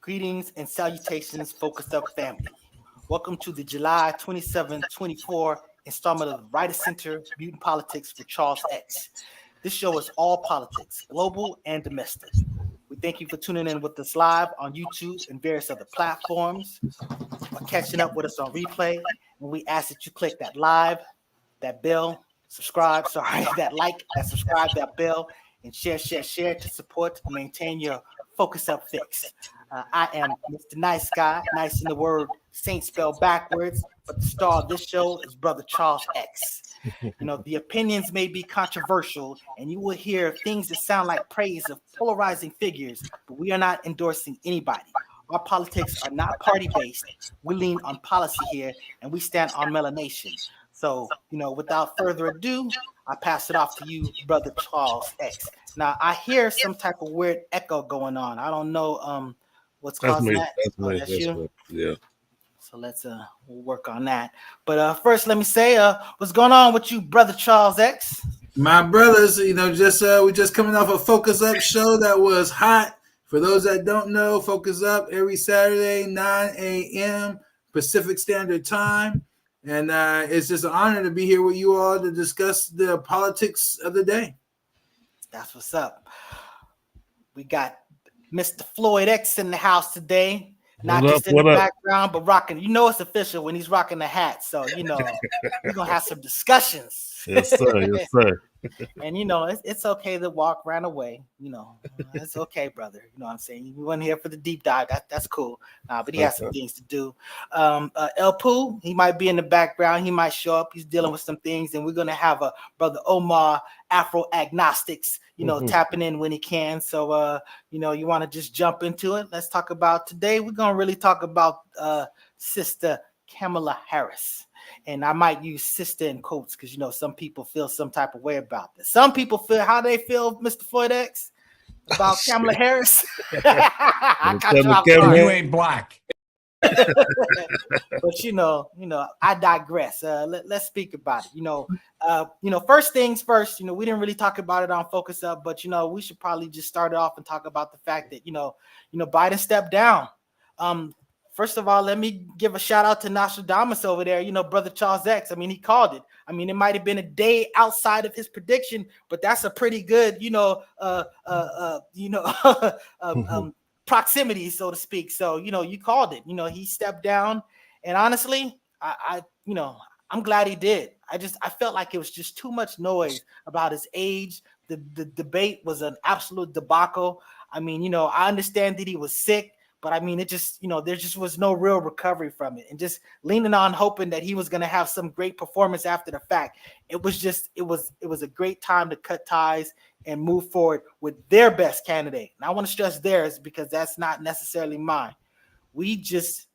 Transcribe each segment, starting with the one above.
Greetings and salutations, Focus Up family. Welcome to the July 27, 24 installment of the Writer Center Mutant Politics with Charles X. This show is all politics, global and domestic. We thank you for tuning in with us live on YouTube and various other platforms, or catching up with us on replay. And we ask that you click that live, that bell, subscribe, that like, that subscribe, that bell, and share to support and maintain your Focus Up fix. I am Mr. Nice Guy, nice in the word Saint spelled backwards, but the star of this show is Brother Charles X. The opinions may be controversial, and you will hear things that sound like praise of polarizing figures, but we are not endorsing anybody. Our politics are not party-based. We lean on policy here, and we stand on melanation. So, without further ado, I pass it off to you, Brother Charles X. Now, I hear some type of weird echo going on. I don't know what's causing that. That's you? Yeah. So let's we'll work on that. But first, let me say, what's going on with you, Brother Charles X? My brothers, we just coming off a Focus Up show that was hot. For those that don't know, Focus Up every Saturday, 9 a.m. Pacific Standard Time. And it's just an honor to be here with you all to discuss the politics of the day. That's what's up. We got Mr. Floyd X in the house today. Not just in the background, but rocking. It's official when he's rocking the hat. So, we're going to have some discussions. Yes, sir. Yes, sir. And, it's okay to walk around away. It's okay, brother. You know what I'm saying? You weren't here for the deep dive. That's cool. But he has some things to do. El Poo, he might be in the background. He might show up. He's dealing with some things. And we're going to have a Brother Omar, Afro Agnostics, tapping in when he can. So, you want to just jump into it. Let's talk about today. We're going to really talk about Sister Kamala Harris. And I might use sister in quotes because, some people feel some type of way about this. Some people feel how they feel, Mr. Floyd X, about Kamala Harris. I got you off guard. You ain't black. But, I digress. Let's speak about it. First things first, we didn't really talk about it on Focus Up, but, we should probably just start it off and talk about the fact that, Biden stepped down. First of all, let me give a shout out to Nostradamus over there, Brother Charles X. He called it. It might have been a day outside of his prediction, but that's a pretty good, proximity, so to speak. So, you called it. He stepped down, and honestly, I'm glad he did. I felt like it was just too much noise about his age. The debate was an absolute debacle. I understand that he was sick. But it just, there just was no real recovery from it, and just leaning on hoping that he was going to have some great performance after the fact. It was a great time to cut ties and move forward with their best candidate. And I want to stress theirs because that's not necessarily mine. We just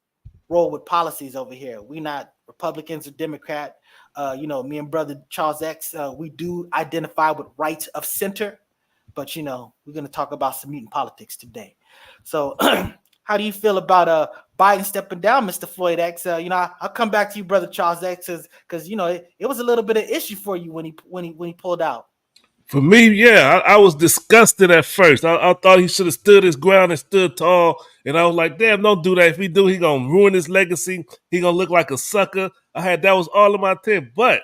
roll with policies over here. We not Republicans or Democrat. Me and Brother Charles X, we do identify with right of center, but we're going to talk about some mutant politics today. So. How do you feel about Biden stepping down, Mr. Floyd X? I'll come back to you, Brother Charles X, because it was a little bit of issue for you when he pulled out. For me, yeah, I was disgusted at first. I thought he should have stood his ground and stood tall. And I was like, damn, don't do that. If he do, he gonna ruin his legacy. He gonna look like a sucker. That was all in my intent. But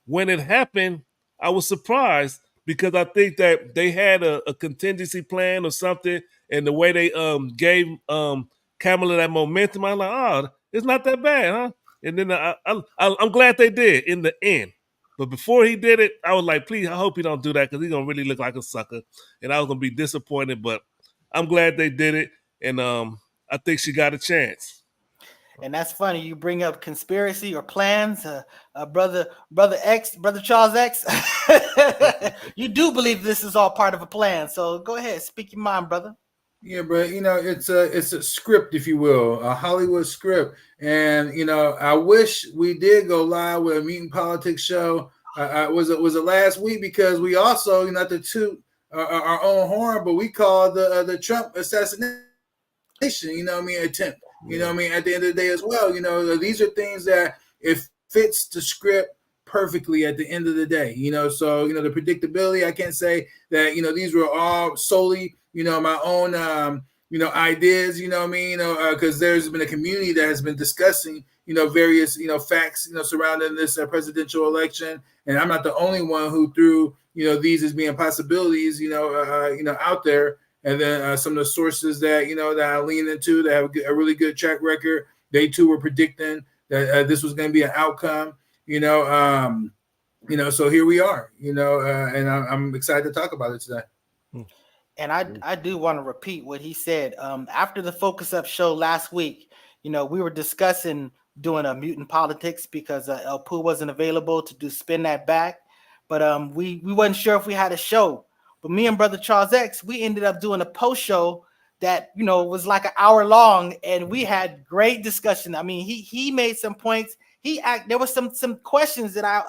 when it happened, I was surprised because I think that they had a contingency plan or something. And the way they gave Kamala that momentum, I'm like, oh, it's not that bad, huh? And then I'm glad they did in the end. But before he did it, I was like, please, I hope he don't do that because he's going to really look like a sucker. And I was going to be disappointed. But I'm glad they did it. And I think she got a chance. And that's funny. You bring up conspiracy or plans, brother Charles X. You do believe this is all part of a plan. So go ahead, speak your mind, brother. Yeah, bro. It's a script, if you will, a Hollywood script. And I wish we did go live with a Mutant Politics show. Was it last week because we also, not to toot our own horn, but we called the Trump Assassination. Attempt. At the end of the day as well. These are things that it fits the script perfectly at the end of the day. So the predictability. I can't say that these were all solely my own ideas, because there's been a community that has been discussing, various, facts, surrounding this presidential election. And I'm not the only one who threw, these as being possibilities, out there. And then some of the sources that, that I lean into that have a really good track record, they too were predicting that this was going to be an outcome, so here we are, and I'm excited to talk about it today. And I do want to repeat what he said. After the Focus Up show last week, we were discussing doing a Mutant Politics because El Poo wasn't available to do Spin That Back. But we wasn't sure if we had a show. But me and Brother Charles X, we ended up doing a post show that, was like an hour long, and we had great discussion. I mean, he made some points. There was some questions that I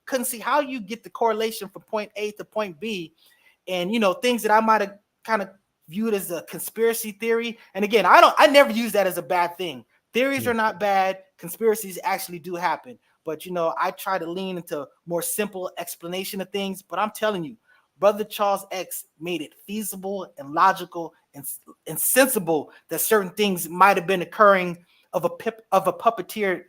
couldn't see how you get the correlation from point A to point B. And, things that I might have kind of viewed as a conspiracy theory. And again, I never use that as a bad thing. Theories are not bad. Conspiracies actually do happen. But, I try to lean into more simple explanation of things. But I'm telling you, Brother Charles X made it feasible and logical and sensible that certain things might have been occurring of a puppeteer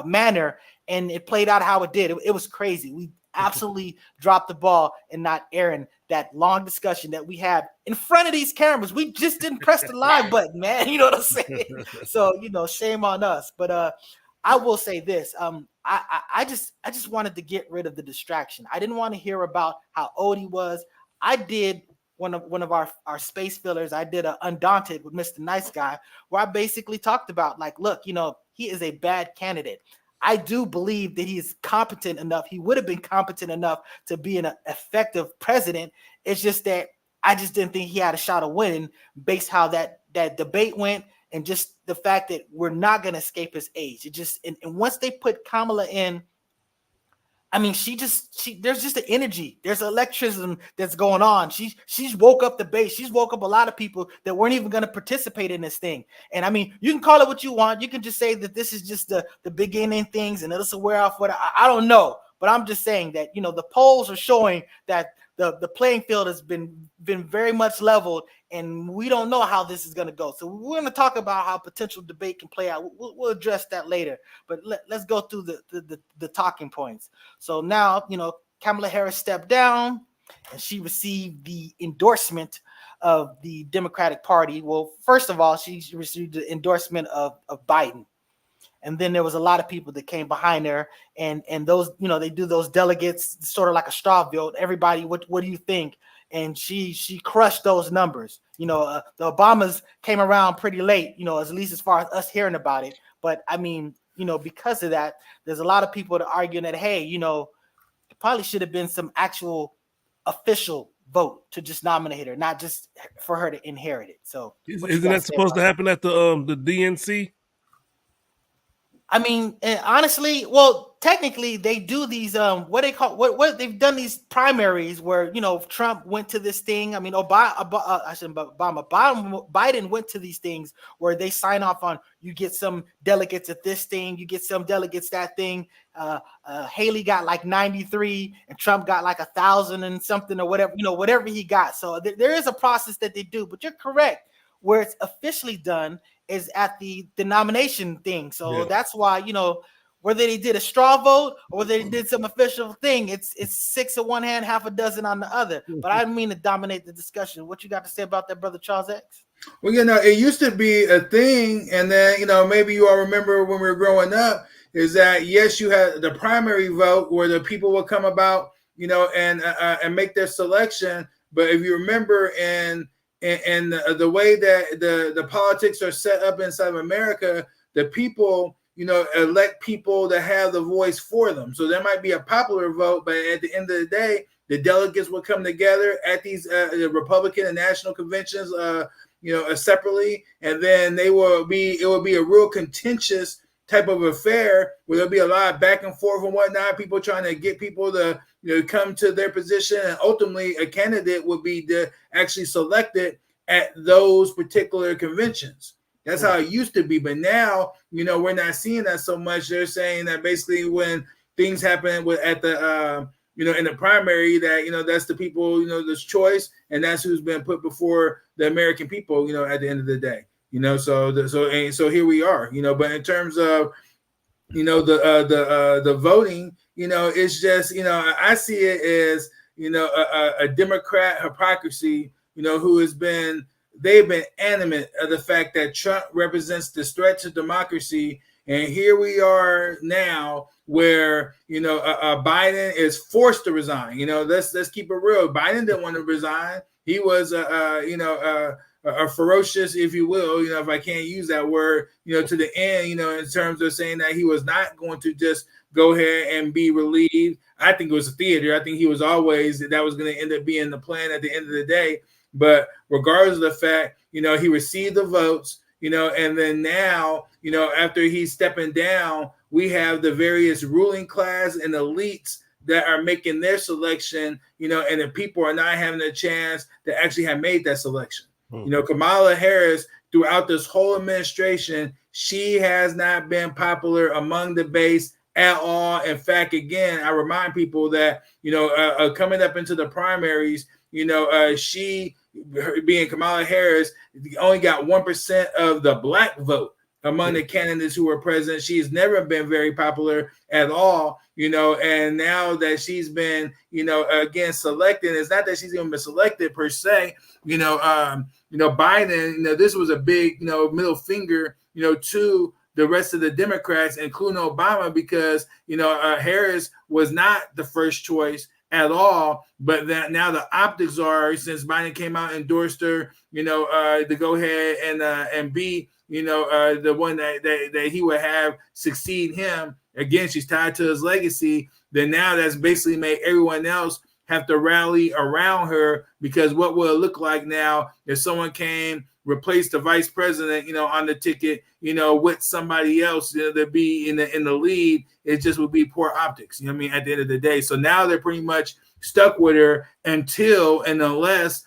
manner. And it played out how it did. It was crazy. We absolutely dropped the ball in not airing that long discussion that we had in front of these cameras. We just didn't press the live button, man. You know what I'm saying? So, shame on us. But I will say this. I just wanted to get rid of the distraction. I didn't want to hear about how old he was. I did one of our space fillers. I did a Undaunted with Mr. Nice Guy, where I basically talked about, like, look, he is a bad candidate. I do believe that he is competent enough. He would have been competent enough to be an effective president. It's just that I just didn't think he had a shot of winning based how that debate went, and just the fact that we're not going to escape his age. It just, and once they put Kamala in, I mean, there's just an energy. There's electricity that's going on. She's woke up the base. She's woke up a lot of people that weren't even going to participate in this thing. And I mean, you can call it what you want. You can just say that this is just the beginning things and it'll wear off. I don't know. But I'm just saying that, the polls are showing that the playing field has been very much leveled, and we don't know how this is going to go. So we're going to talk about how potential debate can play out. We'll address that later. But let's go through the talking points. So now, Kamala Harris stepped down, and she received the endorsement of the Democratic Party. Well, first of all, she received the endorsement of Biden. And then there was a lot of people that came behind her, and those, they do those delegates sort of like a straw vote. Everybody, what do you think? And she crushed those numbers. The Obamas came around pretty late, at least as far as us hearing about it. But I mean, because of that, there's a lot of people that arguing that, hey, it probably should have been some actual official vote to just nominate her, not just for her to inherit it. So isn't that supposed to happen at the DNC? I mean, honestly, well, technically they do these what they've done these primaries where Trump went to this thing. I mean, Biden went to these things where they sign off on, you get some delegates at this thing, you get some delegates that thing. Haley got like 93 and Trump got like 1,000 and something or whatever, whatever he got. So there is a process that they do, but you're correct. Where it's officially done is at the nomination thing. So that's why, whether they did a straw vote or whether they did some official thing, it's 6 on one hand, half a dozen on the other. But I didn't mean to dominate the discussion. What you got to say about that, Brother Charles X? Well, it used to be a thing. And then, maybe you all remember when we were growing up, is that, yes, you had the primary vote where the people would come about, and make their selection. But if you remember and the way that the politics are set up inside of America, the people, elect people that have the voice for them. So there might be a popular vote, but at the end of the day, the delegates will come together at these the Republican and national conventions, separately, and then it will be a real contentious type of affair where there'll be a lot of back and forth and whatnot, people trying to get people to come to their position, and ultimately a candidate would be actually selected at those particular conventions. That's how it used to be, but now we're not seeing that so much. They're saying that basically when things happen at the in the primary that, that's the people, this choice, and that's who's been put before the American people, at the end of the day, so here we are, but in terms of, the voting, it's just, I see it as, a Democrat hypocrisy, who they've been animate of the fact that Trump represents this threat to democracy. And here we are now where, Biden is forced to resign. Let's keep it real. Biden didn't want to resign. He was, a ferocious, if you will, if I can't use that word, to the end, in terms of saying that he was not going to just go ahead and be relieved. I think it was a theater. I think he was always, that was going to end up being the plan at the end of the day. But regardless of the fact, he received the votes, and then now, after he's stepping down, we have the various ruling class and elites that are making their selection, and the people are not having a chance to actually have made that selection. Kamala Harris, throughout this whole administration, she has not been popular among the base at all. In fact, again, I remind people that, coming up into the primaries, she, being Kamala Harris, only got 1% of the black vote among the candidates who were present. She's never been very popular at all, and now that she's been, again, selected, it's not that she's even been selected per se, Biden, this was a big, middle finger, to the rest of the Democrats, including Obama, because, Harris was not the first choice at all, but that now the optics are, since Biden came out and endorsed her, to go ahead and be, the one that he would have succeed him. Again, she's tied to his legacy. Then now that's basically made everyone else have to rally around her, because what will it look like now if someone came, replace the vice president, on the ticket, with somebody else to be in the lead? It just would be poor optics, at the end of the day. So now they're pretty much stuck with her until and unless,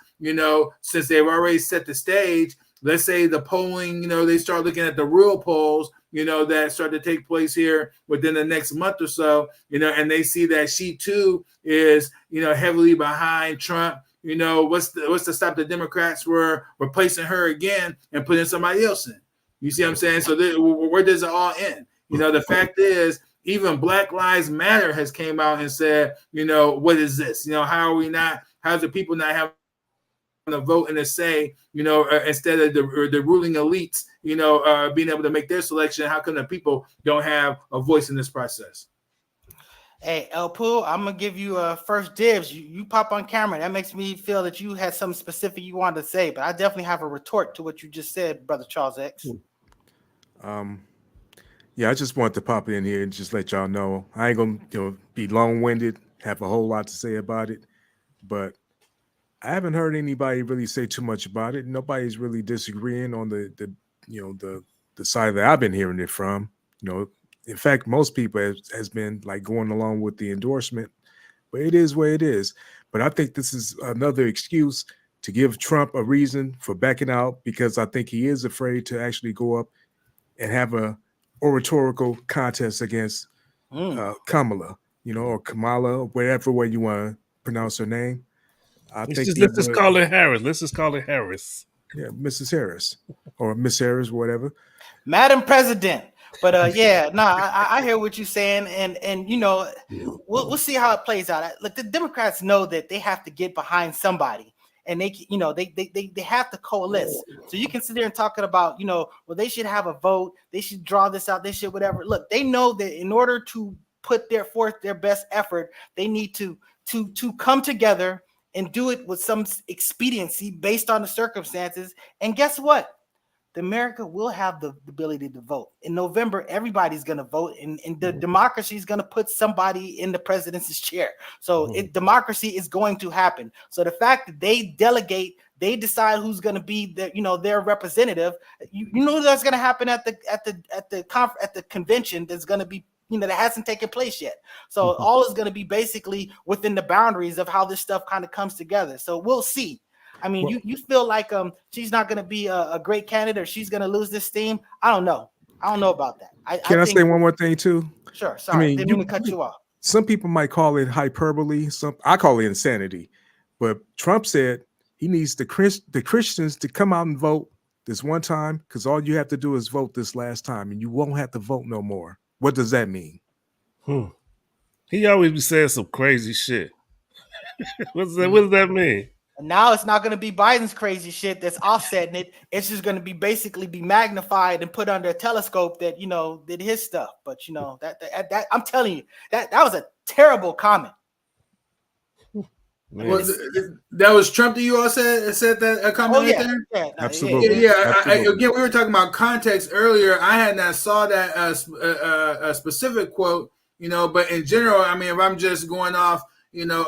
since they've already set the stage, let's say the polling, they start looking at the real polls, that start to take place here within the next month or so, and they see that she too is, heavily behind Trump. What's to stop the Democrats were replacing her again and putting somebody else in? You see what I'm saying? So where does it all end? The fact is, even Black Lives Matter has came out and said, what is this? How's the people not having a vote and a say, instead of the ruling elites, being able to make their selection? How come the people don't have a voice in this process? Hey, El Poo, I'm gonna give you first dibs. You pop on camera. That makes me feel that you had something specific you wanted to say, but I definitely have a retort to what you just said, Brother Charles X. Yeah, I just wanted to pop in here and just let y'all know I ain't gonna be long-winded, have a whole lot to say about it, but I haven't heard anybody really say too much about it. Nobody's really disagreeing on the side that I've been hearing it from. In fact, most people has been like going along with the endorsement, but it is where it is. But I think this is another excuse to give Trump a reason for backing out, because I think he is afraid to actually go up and have a oratorical contest against Kamala, or Kamala, or whatever way you want to pronounce her name. Let's just call it Harris. Let's just call it Harris. Yeah, Mrs. Harris or Miss Harris, whatever. Madam President. But I hear what you're saying, and we'll see how it plays out. Look, the Democrats know that they have to get behind somebody, and they have to coalesce. So you can sit there and talking about, well, they should have a vote, they should draw this out, they should whatever. Look, they know that in order to put forth their best effort, they need to come together and do it with some expediency based on the circumstances. And guess what? America will have the ability to vote. In November, everybody's going to vote, and the democracy is going to put somebody in the president's chair. So democracy is going to happen. So the fact that they delegate, they decide who's going to be their representative. That's going to happen at the convention. That's going to be that hasn't taken place yet. So all is going to be basically within the boundaries of how this stuff kind of comes together. So we'll see. I mean, you feel like she's not going to be a great candidate, or she's going to lose this steam. I don't know. I don't know about that. Can I say one more thing too? Sure. Sorry, I didn't mean to cut you off. some people might call it hyperbole. I call it insanity. But Trump said he needs the Christians to come out and vote this one time, because all you have to do is vote this last time, and you won't have to vote no more. What does that mean? He always be saying some crazy shit. What does that mean? Now it's not going to be Biden's crazy shit that's offsetting it. It's just going to be basically be magnified and put under a telescope that, you know, did his stuff. But, you know, that I'm telling you, that was a terrible comment. Well, that was Trump that you all said that comment right there? Yeah, absolutely. Yeah. Absolutely. Again, we were talking about context earlier. I had not saw that a specific quote, you know, but in general, I mean, if I'm just going off, you know,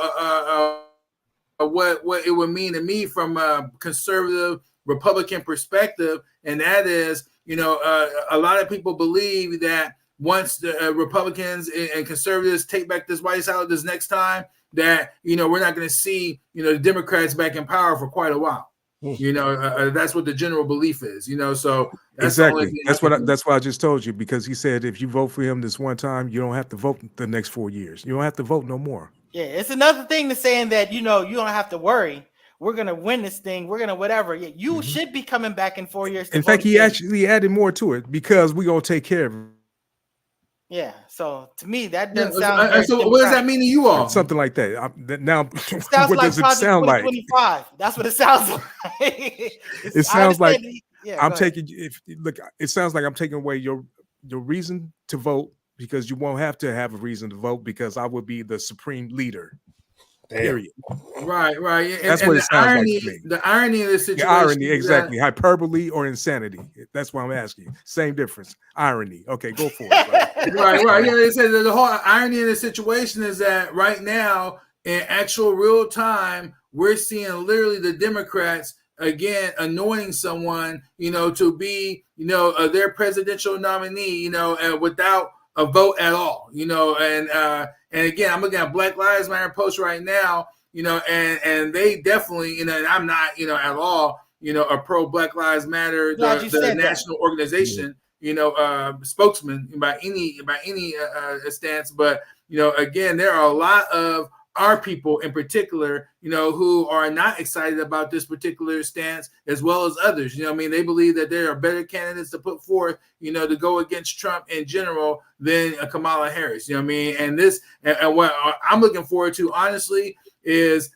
what it would mean to me from a conservative Republican perspective, and that is, you know, a lot of people believe that once the Republicans and conservatives take back this White House this next time, that, you know, we're not going to see, you know, the Democrats back in power for quite a while. You know, that's what the general belief is, you know, so that's exactly. That's what I just told you, because he said if you vote for him this one time, you don't have to vote the next 4 years. You don't have to vote no more. Yeah, it's another thing to saying that, you know, you don't have to worry. We're going to win this thing. We're going to whatever. Yeah, you should be coming back in 4 years. In fact, he actually added more to it, because we're going to take care of it. Yeah, so to me, that doesn't sound. So what does that mean to you all? Something like that. Now, what like does it sound like? That's what it sounds like. It sounds like I'm taking. Look, it sounds like I'm taking away your reason to vote, because you won't have to have a reason to vote, because I would be the supreme leader. Period. Right. That's what it sounds like to me. The irony of this situation. The irony, exactly. Hyperbole or insanity. That's what I'm asking. Same difference. Irony. Okay, go for it. Right. Yeah, they said the whole irony of the situation is that right now, in actual real time, we're seeing literally the Democrats again anointing someone, you know, to be, you know, their presidential nominee, you know, without a vote at all, you know, and again, I'm looking at Black Lives Matter posts right now, you know, and they definitely, you know, and I'm not, you know, at all, you know, a pro Black Lives Matter, the national organization, you know, spokesman by any stance, but, you know, again, there are a lot of our people in particular, you know, who are not excited about this particular stance, as well as others. You know, I mean, they believe that there are better candidates to put forth, you know, to go against Trump in general than Kamala Harris. You know what I mean? And this, and what I'm looking forward to, honestly, is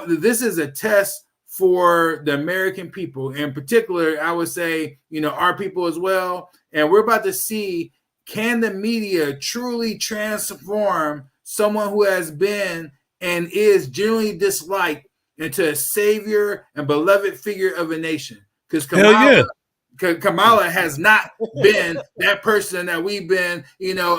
this is a test for the American people. In particular, I would say, you know, our people as well. And we're about to see, can the media truly transform someone who has been and is generally disliked into a savior and beloved figure of a nation? Because Kamala has not been that person that we've been, you know,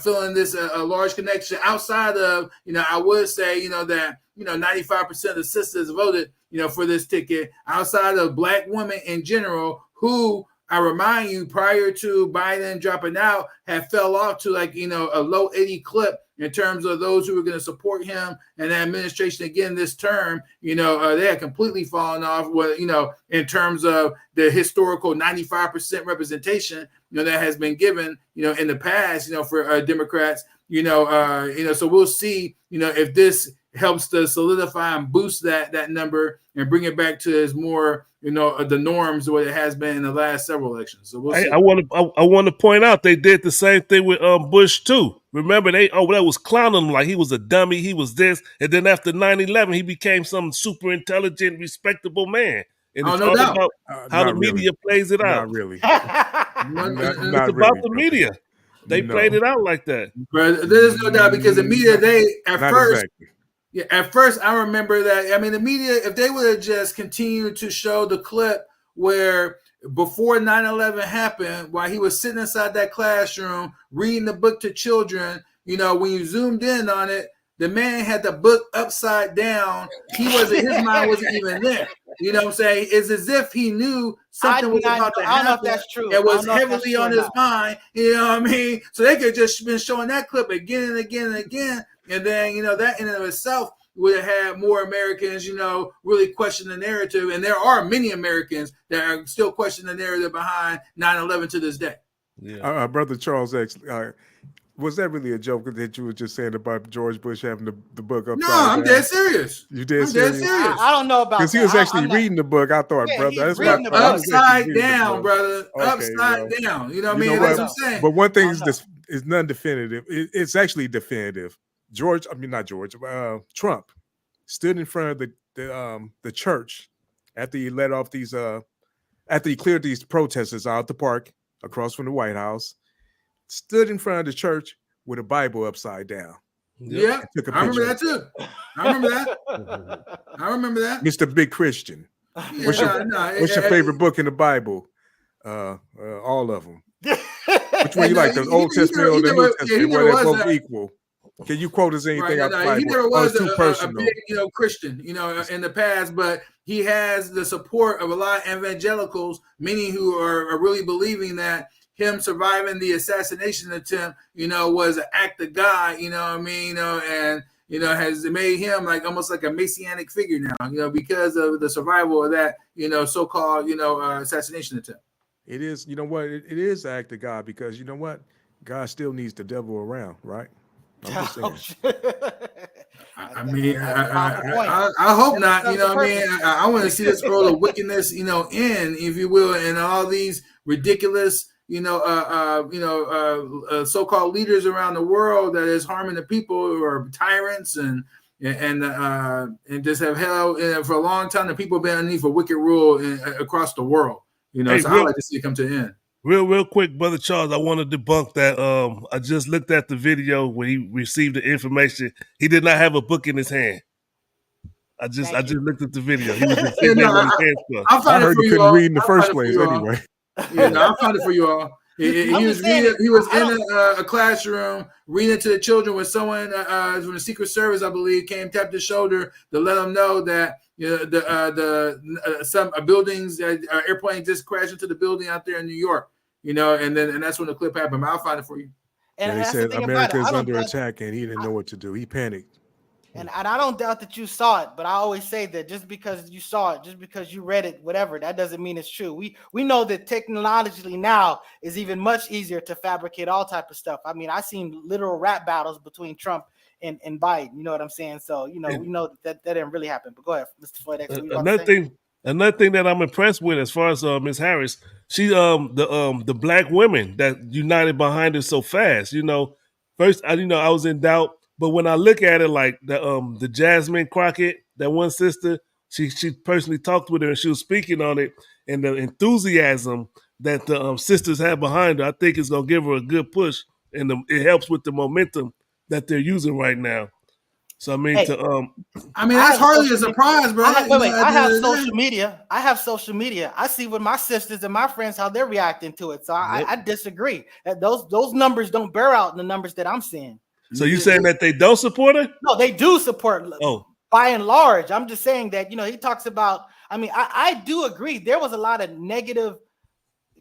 feeling this a large connection outside of, you know, I would say, you know, that, you know, 95% of the sisters voted, you know, for this ticket, outside of Black women in general, who, I remind you, prior to Biden dropping out, had fell off to, like, you know, a low 80 clip in terms of those who were going to support him and the administration again this term. You know, they had completely fallen off, with, you know, in terms of the historical 95% representation, you know, that has been given, you know, in the past, you know, for Democrats, you know, so we'll see, you know, if this helps to solidify and boost that number and bring it back to as more, you know, the norms what it has been in the last several elections. So we'll see. I want to point out they did the same thing with Bush too. Remember that was clowning him like he was a dummy, he was this, and then after 9/11 he became some super intelligent, respectable man. And it's all about how the media plays it out. Not really. It's about the media. They played it out like that. But there's no doubt, because the media, at first, I remember that. I mean, the media, if they would have just continued to show the clip where before 9/11 happened, while he was sitting inside that classroom reading the book to children, you know, when you zoomed in on it, the man had the book upside down. His mind wasn't even there. You know what I'm saying? It's as if he knew something was about to happen. I don't know if that's true. It was heavily on his mind. You know what I mean? So they could just been showing that clip again and again and again. And then, you know, that in and of itself would have had more Americans, you know, really question the narrative. And there are many Americans that are still questioning the narrative behind 9/11 to this day. Yeah. Brother Charles X, was that really a joke that you were just saying about George Bush having the book upside No, down? I'm dead serious. You dead I'm serious? dead serious. I don't know about Because that. he was actually I'm not- reading the book. I thought, Yeah, brother, he's that's reading what the I book. thought. He was actually Upside reading the down, book. brother. Okay, Upside well, down. You know what I you mean? know That's what? what I'm saying. But one thing is No. this is non-definitive. It's actually definitive. Trump stood in front of the church after he let off these after he cleared these protesters out the park across from the White House, stood in front of the church with a Bible upside down. Yeah, Took a I remember picture. that too. I remember that. I remember that. Mr. Big Christian. Yeah, What's your favorite book in the Bible? All of them. Which one you like, the Old Testament or the New Testament? Where they're both equal. Can you quote us anything out the Bible? He never was it's too a personal. big, Christian, in the past, but he has the support of a lot of evangelicals, many who are really believing that him surviving the assassination attempt, was an act of God, and has made him like almost like a messianic figure now, because of the survival of that, so-called, assassination attempt. It is, you know what? It is an act of God because you know what? God still needs the devil around, right? I'm just saying. I hope not. I want to see this scroll of wickedness, end, if you will, and all these ridiculous, so-called leaders around the world that is harming the people who are tyrants and just have held for a long time. The people have been underneath a wicked rule across the world. So I like to see it come to an end. Real quick, Brother Charles, I want to debunk that. I just looked at the video where he received the information. He did not have a book in his hand. I just looked at the video. He was just sitting there with his hands crossed. I heard he couldn't read in the first place anyway. I found it for you all. He was in a classroom reading to the children when someone from the Secret Service, I believe, came, tapped his shoulder to let them know that some buildings, airplanes just crashed into the building out there in New York. And that's when the clip happened. I'll find it for you. And he said America is under attack, and he didn't know what to do. He panicked. And I don't doubt that you saw it, but I always say that just because you saw it, just because you read it, whatever, that doesn't mean it's true. We know that technologically now is even much easier to fabricate all type of stuff. I mean, I seen literal rap battles between Trump and Biden. You know what I'm saying? So we know that didn't really happen. But go ahead, Mr. Floyd. Another thing that I'm impressed with as far as Ms. Harris, she the black women that united behind her so fast. First I was in doubt. But when I look at it, like the Jasmine Crockett, that one sister, she personally talked with her and she was speaking on it, and the enthusiasm that the sisters have behind her, I think is gonna give her a good push, and it helps with the momentum that they're using right now. So I mean, that's hardly a surprise, bro. I have social media. I see with my sisters and my friends how they're reacting to it. So I disagree. That those numbers don't bear out in the numbers that I'm seeing. So you saying that they don't support her? No, they do support. By and large, I'm just saying that he talks about. I mean, I do agree. There was a lot of negative.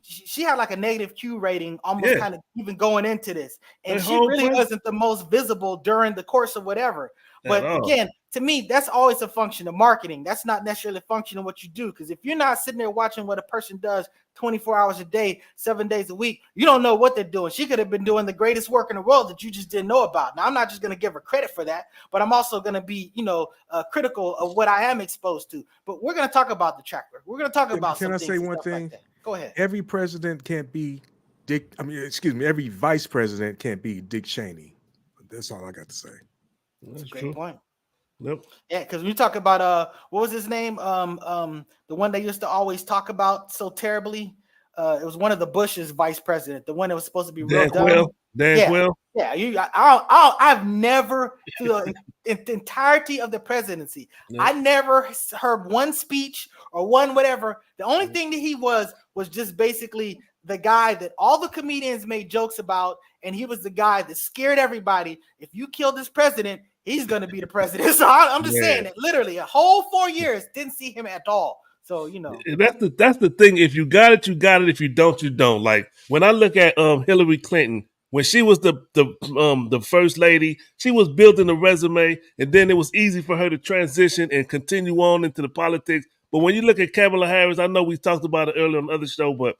She had like a negative Q rating, almost kind of even going into this, and she really wasn't the most visible during the course of whatever. But again, to me, that's always a function of marketing. That's not necessarily a function of what you do. Because if you're not sitting there watching what a person does 24 hours a day, 7 days a week, you don't know what they're doing. She could have been doing the greatest work in the world that you just didn't know about. Now, I'm not just going to give her credit for that, but I'm also going to be, critical of what I am exposed to. But we're going to talk about the track record. We're going to talk about. Can I say one thing? Like go ahead. Every president can't be every vice president can't be Dick Cheney. That's all I got to say. That's a great point. Yep. Yeah, because when you talk about what was his name? The one they used to always talk about so terribly. It was one of the Bush's vice president, the one that was supposed to be real dumb. Dan Quayle. Yeah, I've never through the entirety of the presidency, I never heard one speech or one whatever. The only thing that he was just basically the guy that all the comedians made jokes about, and he was the guy that scared everybody. If you kill this president, he's going to be the president. So I'm just saying that literally a whole 4 years didn't see him at all. So that's the thing. If you got it, you got it. If you don't, you don't. Like when I look at Hillary Clinton, when she was the first lady, she was building a resume, and then it was easy for her to transition and continue on into the politics. But when you look at Kamala Harris, I know we talked about it earlier on the other show, but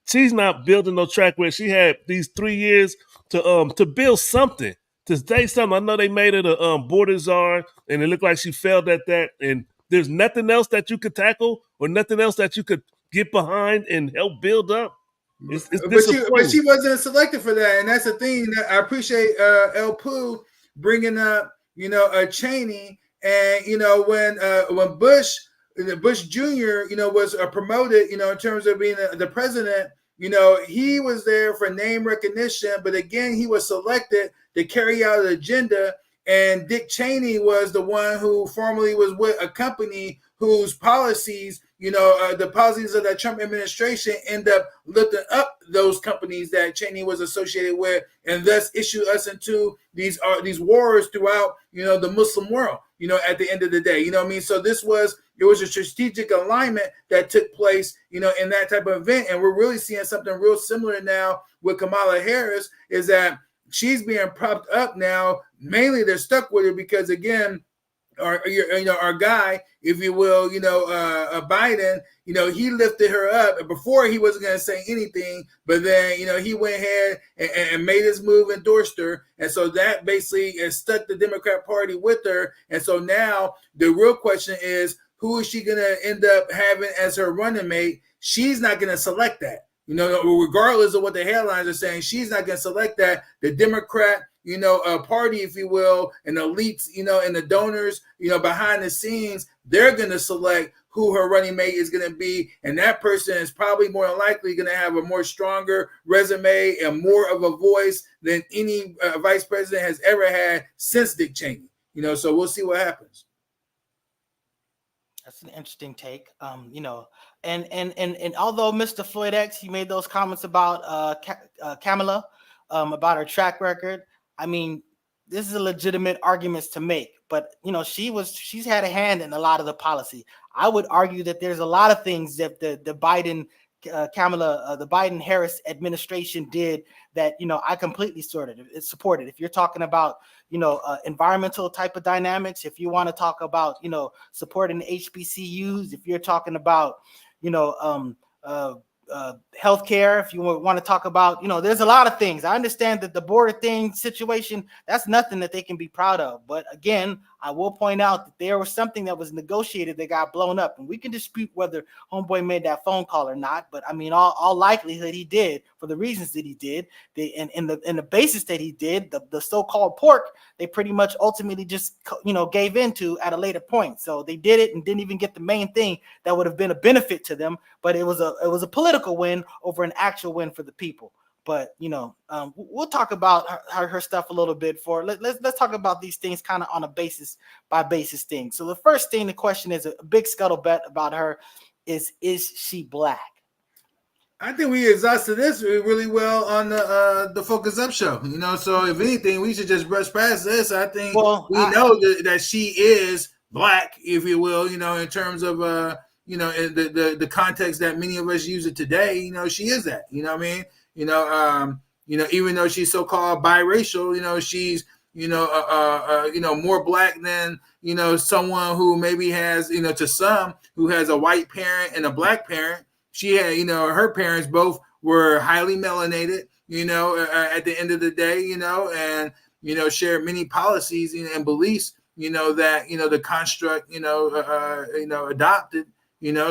She's not building no track record. She had these 3 years to build something, to say something. I know they made it a border czar, and it looked like she failed at that. And there's nothing else that you could tackle or nothing else that you could get behind and help build up. It's but she wasn't selected for that, and that's the thing that I appreciate El Poo bringing up. Cheney, and when Bush Jr. Was promoted, in terms of being the president. He was there for name recognition, but again, he was selected to carry out an agenda. And Dick Cheney was the one who formerly was with a company whose policies, the policies of the Trump administration end up lifting up those companies that Cheney was associated with, and thus issue us into these wars throughout, the Muslim world, at the end of the day, So it was a strategic alignment that took place, in that type of event. And we're really seeing something real similar now with Kamala Harris, is that she's being propped up now. Mainly they're stuck with her because, again, our guy, if you will, Biden, he lifted her up. Before, he wasn't going to say anything, but then, he went ahead and made his move, endorsed her. And so that basically has stuck the Democrat Party with her. And so now the real question is, who is she going to end up having as her running mate? She's not going to select that. Regardless of what the headlines are saying, she's not going to select that. The Democrat, party, if you will, and elites, and the donors, behind the scenes, they're going to select who her running mate is going to be. And that person is probably more than likely going to have a more stronger resume and more of a voice than any vice president has ever had since Dick Cheney. So we'll see what happens. That's an interesting take. And although Mr. Floyd X, he made those comments about Kamala, about her track record. I mean, this is a legitimate arguments to make, but she's had a hand in a lot of the policy. I would argue that there's a lot of things that the Biden the Biden-Harris administration did that I completely supported. If you're talking about environmental type of dynamics, if you want to talk about supporting the HBCUs, if you're talking about healthcare, if you want to talk about there's a lot of things. I understand that the border thing situation, that's nothing that they can be proud of. But again, I will point out that there was something that was negotiated that got blown up, and we can dispute whether homeboy made that phone call or not. But I mean, all likelihood he did, for the reasons that he did, and the basis that he did, the so-called pork, they pretty much ultimately just gave into at a later point. So they did it and didn't even get the main thing that would have been a benefit to them. But it was a political win over an actual win for the people. But we'll talk about her stuff a little bit. Let's talk about these things kind of on a basis by basis thing. So the first thing, the question is a big scuttlebutt about her is she black? I think we exhausted this really well on the Focus Up show. So if anything, we should just brush past this. I think we know that she is black, if you will. In terms of in the context that many of us use it today. She is that. You know what I mean? Even though she's so-called biracial, she's, more black than, someone who maybe has, to some who has a white parent and a black parent. She had, her parents both were highly melanated, at the end of the day, and, shared many policies and beliefs, that, the construct, adopted,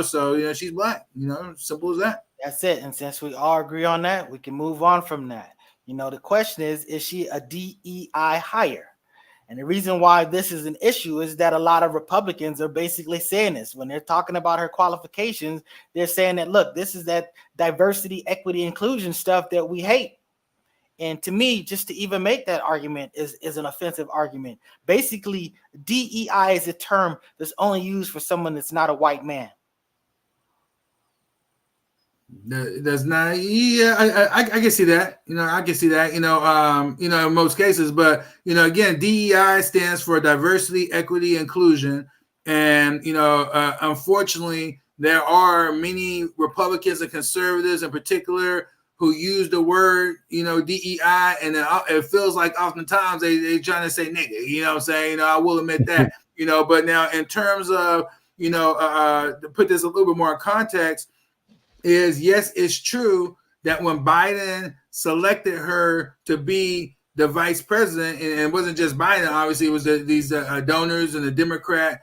so, she's black, simple as that. That's it. And since we all agree on that, we can move on from that. The question is she a DEI hire? And the reason why this is an issue is that a lot of Republicans are basically saying this. When they're talking about her qualifications, they're saying that, look, this is that diversity, equity, inclusion stuff that we hate. And to me, just to even make that argument is an offensive argument. Basically, DEI is a term that's only used for someone that's not a white man. That's not, I can see that, I can see that, in most cases, but, again, DEI stands for diversity, equity, inclusion. And, unfortunately, there are many Republicans and conservatives in particular who use the word, DEI, and it feels like oftentimes they trying to say nigga, what I'm saying? I will admit that, but now in terms of, to put this a little bit more in context, is yes, it's true that when Biden selected her to be the vice president, and it wasn't just Biden, obviously it was these donors and the Democrat,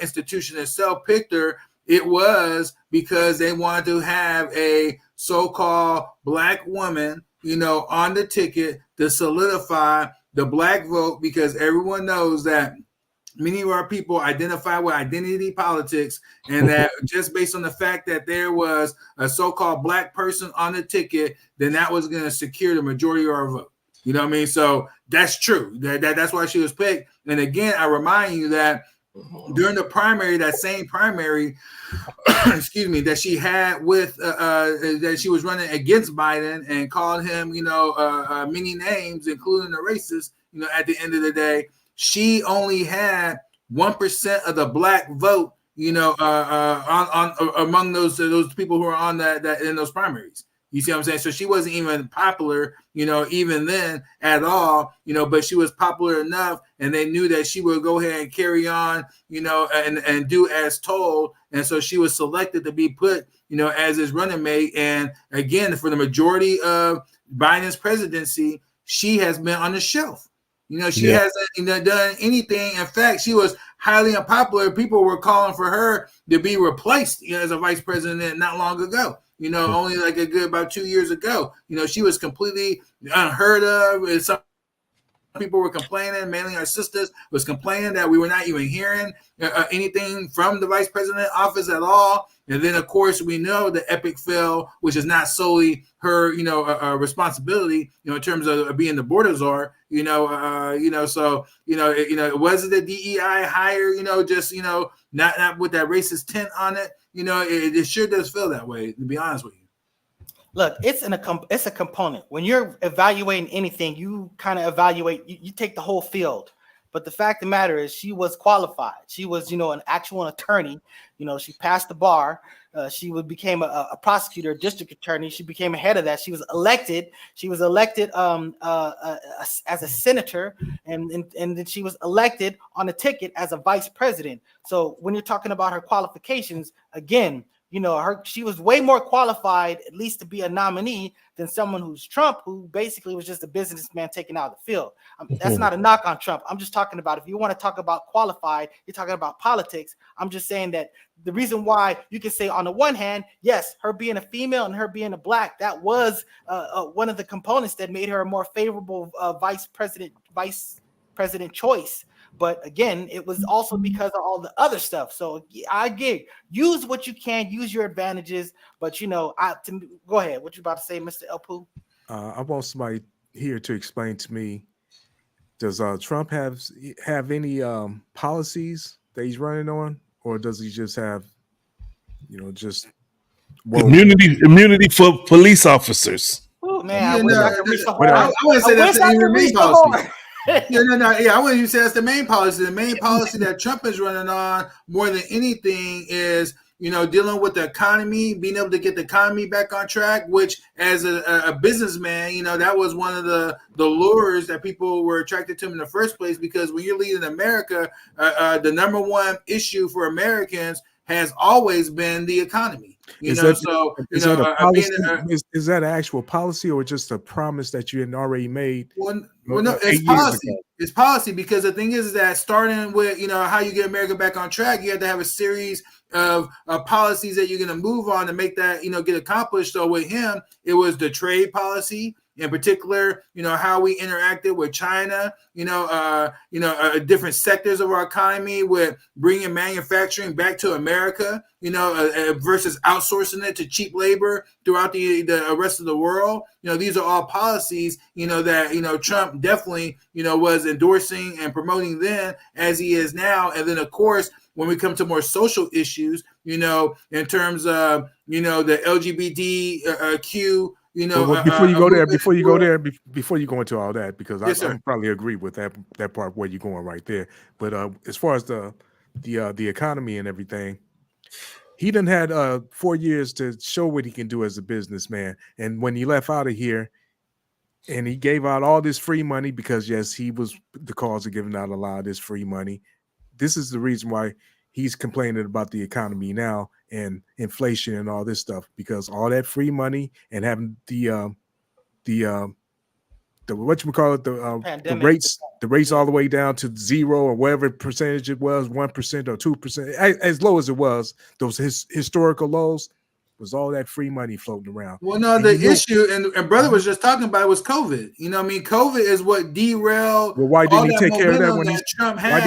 institution itself picked her. It was because they wanted to have a so-called black woman, on the ticket to solidify the black vote, because everyone knows that many of our people identify with identity politics, and that just based on the fact that there was a so-called black person on the ticket, then that was going to secure the majority of our vote. You know what I mean? So that's true. That's why she was picked. And again, I remind you that during the primary, that same primary, excuse me, that she had with that she was running against Biden and called him, many names, including the racist. At the end of the day, she only had 1% of the black vote, on among those people who are on that in those primaries. You see what I'm saying? So she wasn't even popular, even then at all, but she was popular enough, and they knew that she would go ahead and carry on, and do as told. And so she was selected to be put, as his running mate. And again, for the majority of Biden's presidency, she has been on the shelf. She hasn't done anything. In fact, she was highly unpopular. People were calling for her to be replaced as a vice president not long ago. Only like about 2 years ago. She was completely unheard of. Some people were complaining, mainly our sisters, was complaining that we were not even hearing anything from the vice president office at all. And then, of course, we know the epic fail, which is not solely her, responsibility, in terms of being the border czar, So, was it a DEI hire, just, not with that racist tint on it? It sure does feel that way, to be honest with you. Look, it's a component. When you're evaluating anything, you kind of evaluate, you take the whole field. But the fact of the matter is, she was qualified. She was, an actual attorney. She passed the bar. She became a prosecutor, a district attorney. She became a head of that. She was elected. As a senator, and then she was elected on a ticket as a vice president. So when you're talking about her qualifications, again, she was way more qualified, at least to be a nominee, than someone who's Trump, who basically was just a businessman taken out of the field. That's not a knock on Trump. I'm just talking about, if you want to talk about qualified, you're talking about politics. I'm just saying that the reason why you can say, on the one hand, yes, her being a female and her being a black, that was one of the components that made her a more favorable vice president choice. But again, it was also because of all the other stuff. So I get, use what you can, use your advantages. But go ahead. What you about to say, Mr. Elpoo? I want somebody here to explain to me: does Trump have any policies that he's running on, or does he just have, just immunity for police officers? Oh man, I wish I could reach the horn. I wouldn't say that's the main policy. I wouldn't even say that's the main policy. The main policy that Trump is running on more than anything is, dealing with the economy, being able to get the economy back on track, which as a businessman, that was one of the lures that people were attracted to him in the first place, because when you're leading America, the number one issue for Americans has always been the economy. Is that an actual policy, or just a promise that you had already made? Well, no, it's policy. It's policy, because the thing is that starting with, how you get America back on track, you have to have a series of policies that you're going to move on to make that, get accomplished. So with him, it was the trade policy. In particular, how we interacted with China, different sectors of our economy, with bringing manufacturing back to America, versus outsourcing it to cheap labor throughout the rest of the world. These are all policies, that, Trump definitely, was endorsing and promoting then, as he is now. And then, of course, when we come to more social issues, in terms of, the LGBTQ, before you go into all that, because yes, I probably agree with that part where you're going right there. But as far as the economy and everything, he done had 4 years to show what he can do as a businessman. And when he left out of here, and he gave out all this free money, because yes, he was the cause of giving out a lot of this free money. This is the reason why he's complaining about the economy now and inflation and all this stuff because all that free money and having the whatchamacallit, the rates all the way down to 0 or whatever percentage it was, 1% or 2%, as low as it was, those historical lows, was all that free money floating around. Well, no, the issue, and brother was just talking about it, was COVID. You know what I mean? COVID is what derailed why didn't he take care of that when Trump had.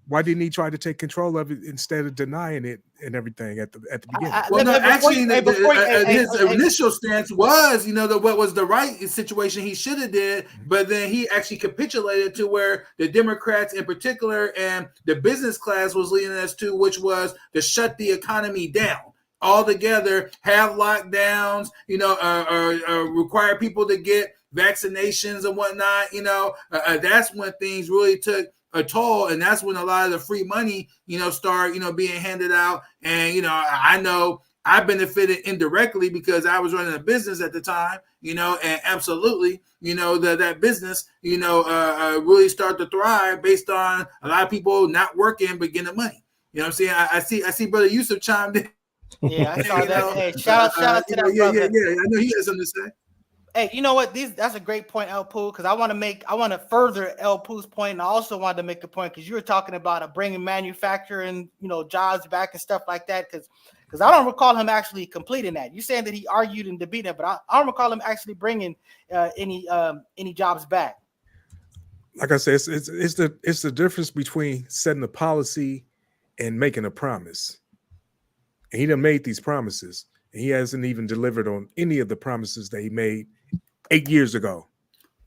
Why didn't he try to take control of it instead of denying it and everything at the beginning? His initial stance was, what was the right situation he should have did, but then he actually capitulated to where the Democrats in particular and the business class was leading us to, which was to shut the economy down altogether, have lockdowns, require people to get vaccinations and whatnot. That's when things really took a toll, and that's when a lot of the free money, start, being handed out. And I know I benefited indirectly because I was running a business at the time, and absolutely, that business, really started to thrive based on a lot of people not working but getting the money. You know what I'm saying? I see Brother Yusuf chimed in. Yeah, I saw that. Hey, shout out to that brother. Yeah. I know he has something to say. Hey, you know what? That's a great point, El Poo, because I want to further El Poo's point, and I also wanted to make a point because you were talking about bringing manufacturing, jobs back and stuff like that. Because I don't recall him actually completing that. You're saying that he argued and debated, but I don't recall him actually bringing any jobs back. Like I said, it's the difference between setting a policy and making a promise. And he done made these promises, and he hasn't even delivered on any of the promises that he made 8 years ago.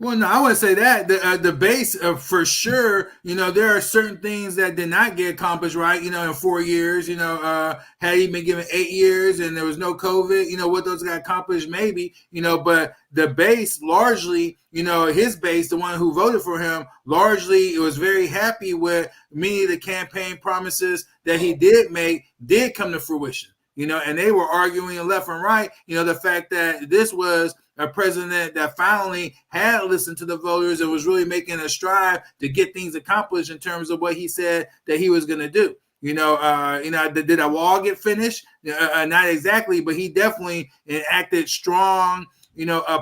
Well, no, I wouldn't say that. The base, for sure, there are certain things that did not get accomplished, right? In 4 years, had he been given 8 years and there was no COVID, what those got accomplished, maybe, but the base largely, his base, the one who voted for him, largely it was very happy with many of the campaign promises that he did make did come to fruition, and they were arguing left and right, the fact that this was a president that finally had listened to the voters and was really making a stride to get things accomplished in terms of what he said that he was going to do. Did a wall get finished? Not exactly, but he definitely enacted strong,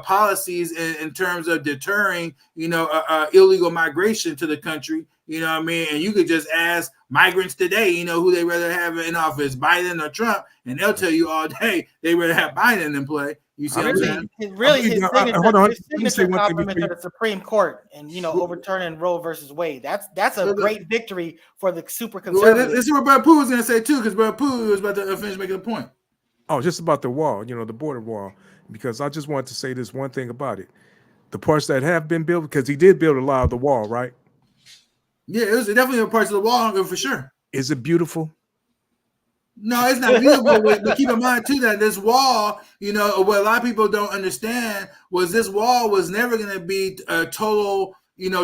policies in terms of deterring, illegal migration to the country. You know what I mean? And you could just ask migrants today, who they rather have in office, Biden or Trump, and they'll tell you all day they rather have Biden in play. You see what I'm saying? His signature compliment to the Supreme Court and, overturning Roe versus Wade. That's a great victory for the super conservatives. This is what Brother Pooh was going to say, too, because Brother Pooh was about to finish making a point. Oh, just about the wall, the border wall, because I just wanted to say this one thing about it. The parts that have been built, because he did build a lot of the wall, right? Yeah, it was definitely parts of the wall for sure. Is it beautiful? No, it's not beautiful. But keep in mind too that this wall, what a lot of people don't understand was this wall was never going to be a total,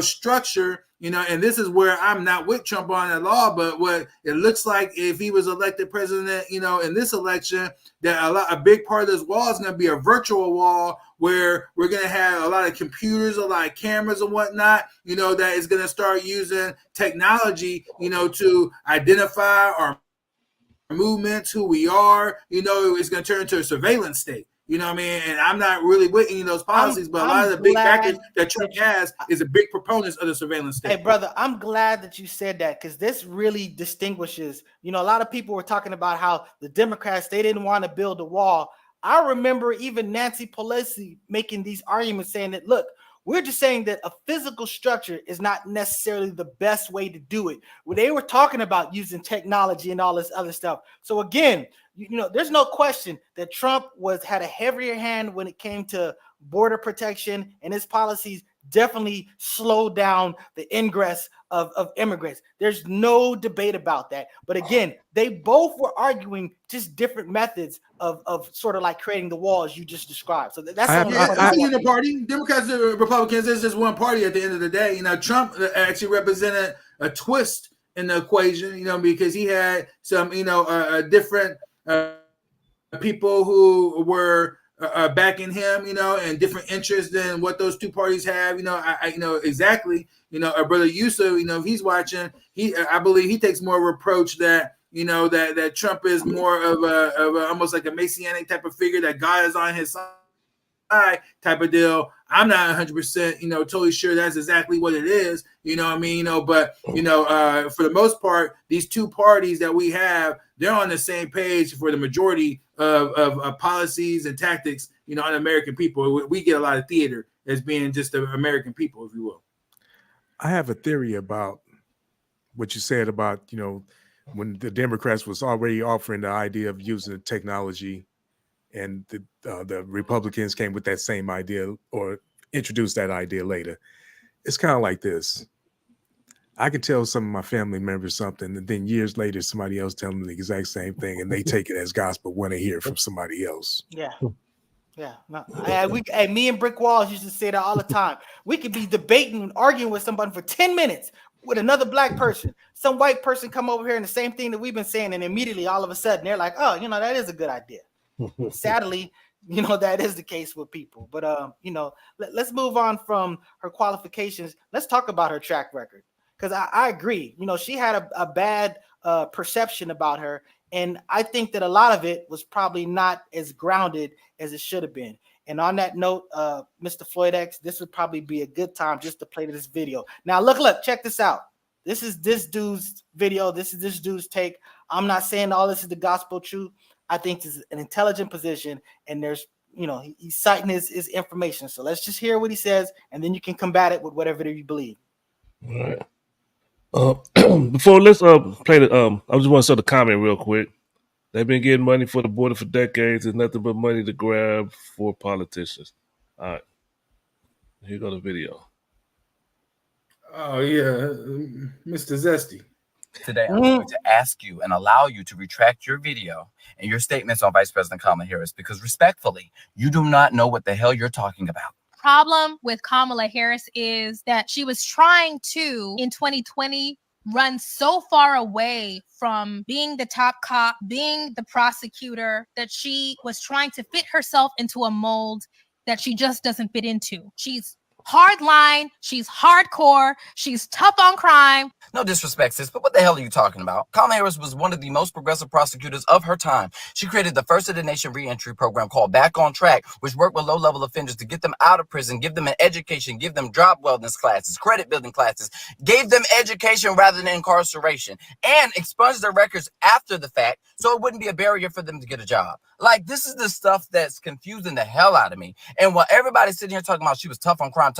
structure. And this is where I'm not with Trump on at all. But what it looks like if he was elected president, in this election, that a big part of this wall is going to be a virtual wall where we're going to have a lot of computers, a lot of cameras and whatnot, that is going to start using technology, to identify our movements, who we are, it's going to turn into a surveillance state. You know what I mean? And I'm not really with any of those policies, but a lot of the big package that Trump has is a big proponent of the surveillance state. Hey, brother, I'm glad that you said that because this really distinguishes, a lot of people were talking about how the Democrats, they didn't want to build a wall. I remember even Nancy Pelosi making these arguments saying that, look, we're just saying that a physical structure is not necessarily the best way to do it. When they were talking about using technology and all this other stuff. So again, there's no question that Trump had a heavier hand when it came to border protection, and his policies definitely slowed down the ingress of immigrants. There's no debate about that. But again, they both were arguing just different methods of sort of like creating the walls you just described. So that's the party. Democrats and Republicans, there's just one party at the end of the day. Trump actually represented a twist in the equation, because he had some, different people who were backing him, and different interests than what those two parties have. I exactly. Our brother Yusuf, if he's watching, I believe he takes more of an approach that that Trump is more of a almost like a messianic type of figure, that God is on his side type of deal. I'm not 100%, totally sure that's exactly what it is. But for the most part, these two parties that we have, they're on the same page for the majority of policies and tactics, on American people. We get a lot of theater as being just the American people, if you will. I have a theory about what you said about, when the Democrats was already offering the idea of using the technology, and the Republicans came with that same idea or introduced that idea later. It's kind of like this. I could tell some of my family members something, and then years later, somebody else telling them the exact same thing, and they take it as gospel when they hear it from somebody else. Yeah. Yeah. No, me and Brick Walls used to say that all the time. We could be debating and arguing with somebody for 10 minutes with another black person. Some white person come over here and the same thing that we've been saying, and immediately all of a sudden they're like, oh, that is a good idea. Sadly, that is the case with people. But let's move on from her qualifications. Let's talk about her track record, because I agree. She had a bad perception about her, and I think that a lot of it was probably not as grounded as it should have been. And on that note, Mr. Floyd X, this would probably be a good time just to play this video. Now, look, check this out. This is this dude's video. This is this dude's take. I'm not saying all this is the gospel truth. I think this is an intelligent position, and there's, he's citing his information. So let's just hear what he says, and then you can combat it with whatever you believe. All right. Before let's play the I just want to show the comment real quick. They've been getting money for the border for decades. There's nothing but money to grab for politicians. All right. Here go the video. Oh yeah, Mr. Zesty. Today, I'm going to ask you and allow you to retract your video and your statements on Vice President Kamala Harris, because respectfully, you do not know what the hell you're talking about. Problem with Kamala Harris is that she was trying to, in 2020, run so far away from being the top cop, being the prosecutor, that she was trying to fit herself into a mold that she just doesn't fit into. She's hardline, she's hardcore, she's tough on crime. No disrespect, sis, but what the hell are you talking about? Kamala Harris was one of the most progressive prosecutors of her time. She created the first of the nation reentry program called Back on Track, which worked with low-level offenders to get them out of prison, give them an education, give them job wellness classes, credit building classes, gave them education rather than incarceration, and expunged their records after the fact so it wouldn't be a barrier for them to get a job. Like, this is the stuff that's confusing the hell out of me. And while everybody's sitting here talking about she was tough on crime,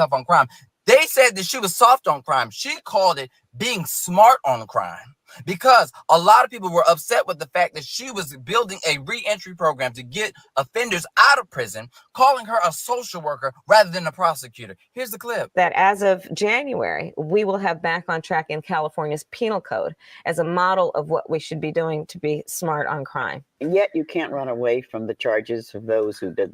they said that she was soft on crime. She called it being smart on crime, because a lot of people were upset with the fact that she was building a reentry program to get offenders out of prison, calling her a social worker rather than a prosecutor. Here's the clip. That as of January, we will have Back on Track in California's penal code as a model of what we should be doing to be smart on crime. And yet you can't run away from the charges of those who do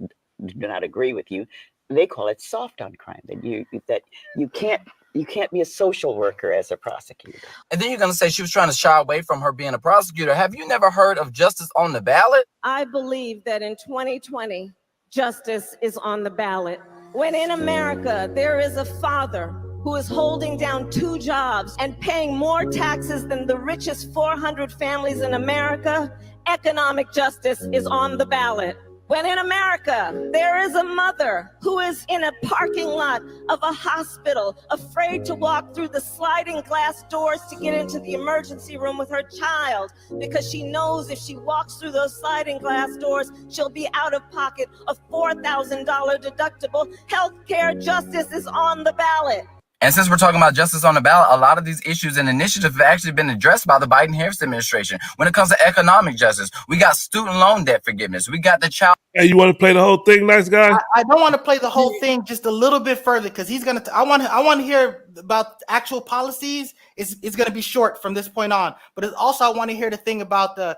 not agree with you. They call it soft on crime, that you can't be a social worker as a prosecutor. And then you're going to say she was trying to shy away from her being a prosecutor. Have you never heard of justice on the ballot? I believe that in 2020, justice is on the ballot. When in America, there is a father who is holding down 2 jobs and paying more taxes than the richest 400 families in America, economic justice is on the ballot. When in America, there is a mother who is in a parking lot of a hospital, afraid to walk through the sliding glass doors to get into the emergency room with her child, because she knows if she walks through those sliding glass doors, she'll be out of pocket a $4,000 deductible. Healthcare justice is on the ballot. And since we're talking about justice on the ballot, a lot of these issues and initiatives have actually been addressed by the Biden-Harris administration. When it comes to economic justice, we got student loan debt forgiveness. We got the child. Hey, you want to play the whole thing, nice guy? I don't want to play the whole thing, just a little bit further, because he's gonna. I want to hear about actual policies. It's gonna be short from this point on, but it's also I want to hear the thing about the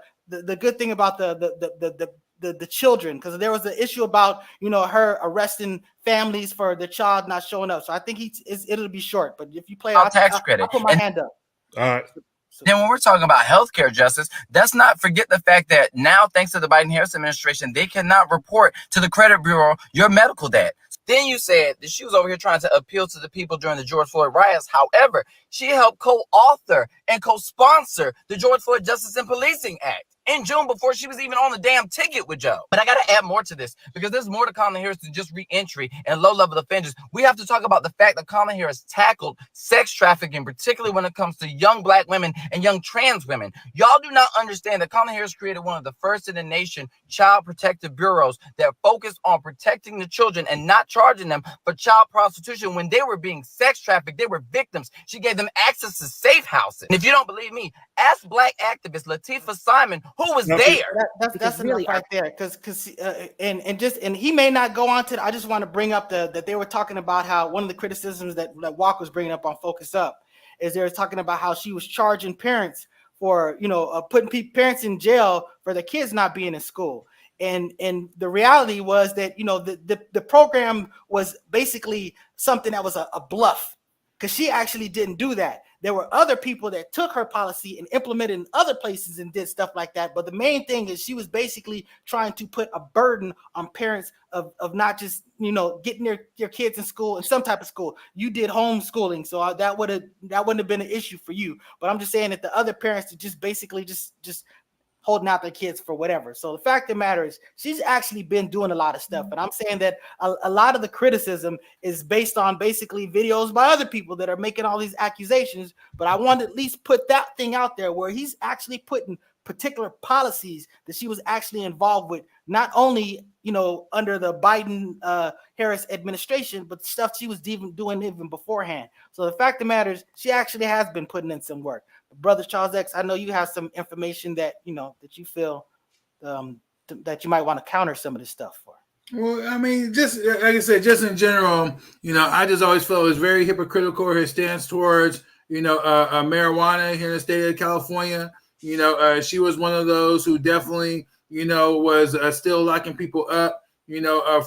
good thing about the children, because there was an issue about her arresting families for the child not showing up. So I think it'll be short. But if you play, tax credit. I'll put my hand up. All right. Then when we're talking about healthcare justice, let's not forget the fact that now, thanks to the Biden-Harris administration, they cannot report to the credit bureau your medical debt. Then you said that she was over here trying to appeal to the people during the George Floyd riots. However, she helped co-author and co-sponsor the George Floyd Justice and Policing Act in June before she was even on the damn ticket with Joe. But I got to add more to this because there's more to Kamala Harris than just re-entry and low-level offenders. We have to talk about the fact that Kamala Harris tackled sex trafficking, particularly when it comes to young black women and young trans women. Y'all do not understand that Kamala Harris created one of the first in the nation child protective bureaus that focused on protecting the children and not charging them for child prostitution. When they were being sex trafficked, they were victims. She gave them access to safe houses. And if you don't believe me, ask black activist Latifah Simon, who was there. That's really right there, because and he may not go on to. I just want to bring up that they were talking about how one of the criticisms that Walk was bringing up on Focus Up is they were talking about how she was charging parents for putting parents in jail for their kids not being in school. And the reality was that the program was basically something that was a bluff, because she actually didn't do that. There were other people that took her policy and implemented in other places and did stuff like that. But the main thing is she was basically trying to put a burden on parents of not just, getting your kids in school, in some type of school. You did homeschooling, so that wouldn't have been an issue for you. But I'm just saying that the other parents just basically just holding out their kids for whatever. So the fact of the matter is she's actually been doing a lot of stuff. And I'm saying that a lot of the criticism is based on basically videos by other people that are making all these accusations. But I want to at least put that thing out there where he's actually putting particular policies that she was actually involved with, not only, under the Biden Harris administration, but stuff she was doing even beforehand. So the fact of the matter is she actually has been putting in some work. Brother Charles X, I know you have some information that that you feel that you might want to counter some of this stuff for. Well, I mean, just like I said, just in general, I just always felt it was very hypocritical her stance towards marijuana here in the state of California. She was one of those who definitely was still locking people up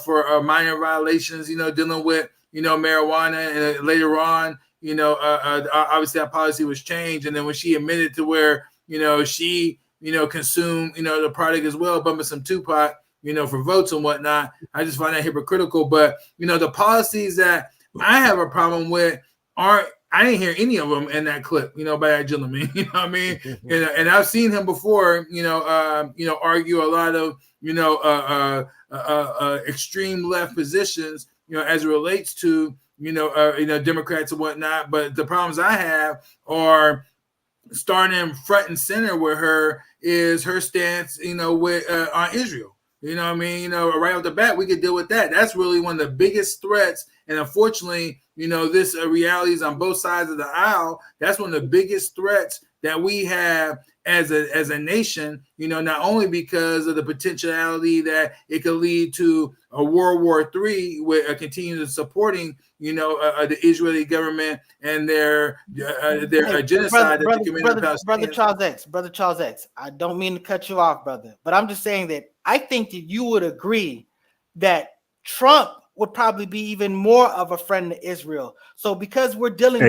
for minor violations dealing with marijuana, and later on obviously that policy was changed. And then when she admitted to where, she, consumed, the product as well, bumping some Tupac, for votes and whatnot, I just find that hypocritical. But, the policies that I have a problem with I didn't hear any of them in that clip, by that gentleman, you know what I mean? And I've seen him before, argue a lot of, extreme left positions, as it relates to, Democrats and whatnot. But the problems I have are starting front and center with her is her stance, with on Israel. You know what I mean? Right off the bat, we could deal with that. That's really one of the biggest threats. And unfortunately, this reality is on both sides of the aisle. That's one of the biggest threats that we have as a nation, not only because of the potentiality that it could lead to a World War III with a continued supporting, the Israeli government and their genocide. Brother Charles X, I don't mean to cut you off, brother, but I'm just saying that I think that you would agree that Trump would probably be even more of a friend to Israel. So because we're dealing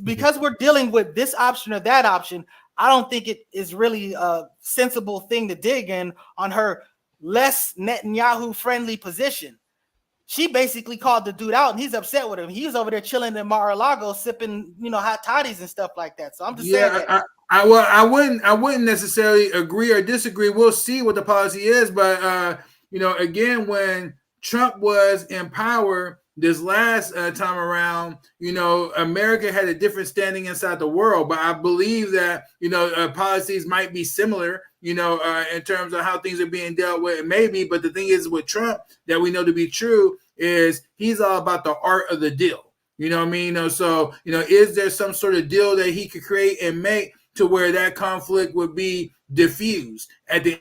because we're dealing with this option or that option, I don't think it is really a sensible thing to dig in on her less Netanyahu friendly position. She basically called the dude out and he's upset with him. He's over there chilling in Mar-a-Lago sipping, hot toddies and stuff like that. So I'm just saying that. I wouldn't necessarily agree or disagree. We'll see what the policy is, but again, when Trump was in power this last time around, America had a different standing inside the world. But I believe that, policies might be similar, in terms of how things are being dealt with, maybe. But the thing is with Trump that we know to be true is he's all about the art of the deal. You know what I mean? So, is there some sort of deal that he could create and make to where that conflict would be diffused at the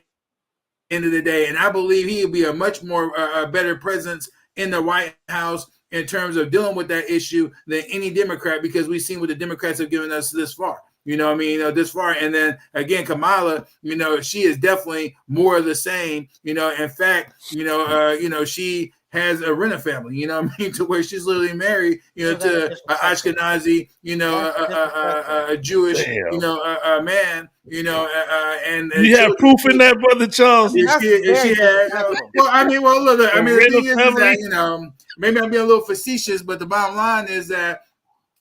end of the day? And I believe he would be a much more better presence in the White House in terms of dealing with that issue than any Democrat, because we've seen what the Democrats have given us this far. This far. And then again, Kamala, she is definitely more of the same. In fact, she has a rent a family, you know what I mean, to where she's literally married, you know, to an Ashkenazi, you know, a Jewish, you know, a man, you know, and you have proof in that, Brother Charles. She had, well, I mean, look, I mean, the thing is that, you know, maybe I'm being a little facetious, but the bottom line is that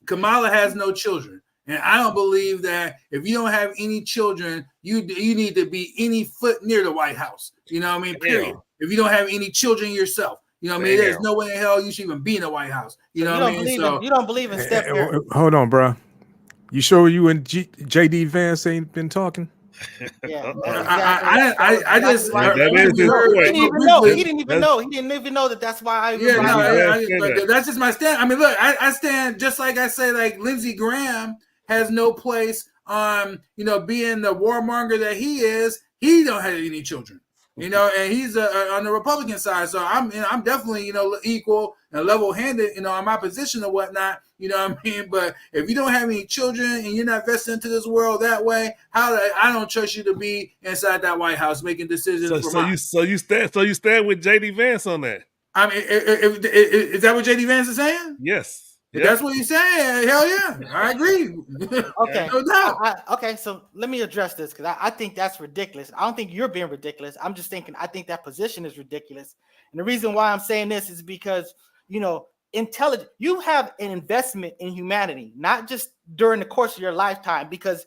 Kamala has no children. And I don't believe that if you don't have any children, you need to be any foot near the White House. You know what I mean? Period. If you don't have any children yourself, you know what I mean? There's no way in hell you should even be in the White House. You know what I mean? So you don't believe in step parents. Hold on, bro. You sure you and JD Vance ain't been talking? Yeah, I just he didn't even know that. That's why that's just my stand. I mean, look, I stand just like I say, like Lindsey Graham has no place on, you know, being the warmonger that he is. He don't have any children, you know, and he's on the Republican side. So I'm definitely, you know, equal and level-handed, you know, on my position and whatnot. You know what I mean? But if you don't have any children and you're not vested into this world that way, I don't trust you to be inside that White House making decisions. So you stand with JD Vance on that? I mean, is that what JD Vance is saying? Yes. If that's what he's saying, hell yeah, I agree. Okay, no doubt. Okay, so let me address this because I think that's ridiculous. I don't think you're being ridiculous. I'm just thinking I think that position is ridiculous. And the reason why I'm saying this is because, you know, you have an investment in humanity, not just during the course of your lifetime, because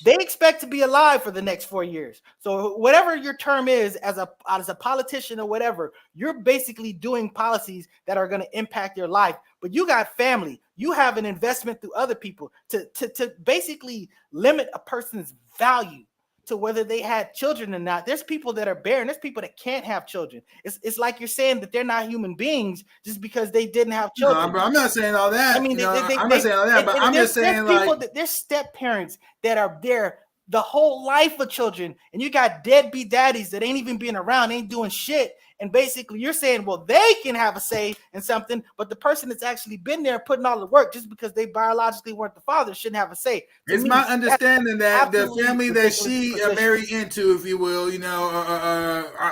they expect to be alive for the next 4 years. So whatever your term is as a politician or whatever, you're basically doing policies that are going to impact your life. But you got family. You have an investment through other people to basically limit a person's value to whether they had children or not. There's people that are barren. There's people that can't have children. It's like you're saying that they're not human beings just because they didn't have children. No, bro, I'm not saying all that. I mean, I'm not saying all that, but I'm just saying, like, there's step parents that are there the whole life of children, and you got deadbeat daddies that ain't even being around, ain't doing shit. And basically you're saying, well, they can have a say in something, but the person that's actually been there putting all the work just because they biologically weren't the father shouldn't have a say. It's my understanding that the family that she married into, if you will, you know,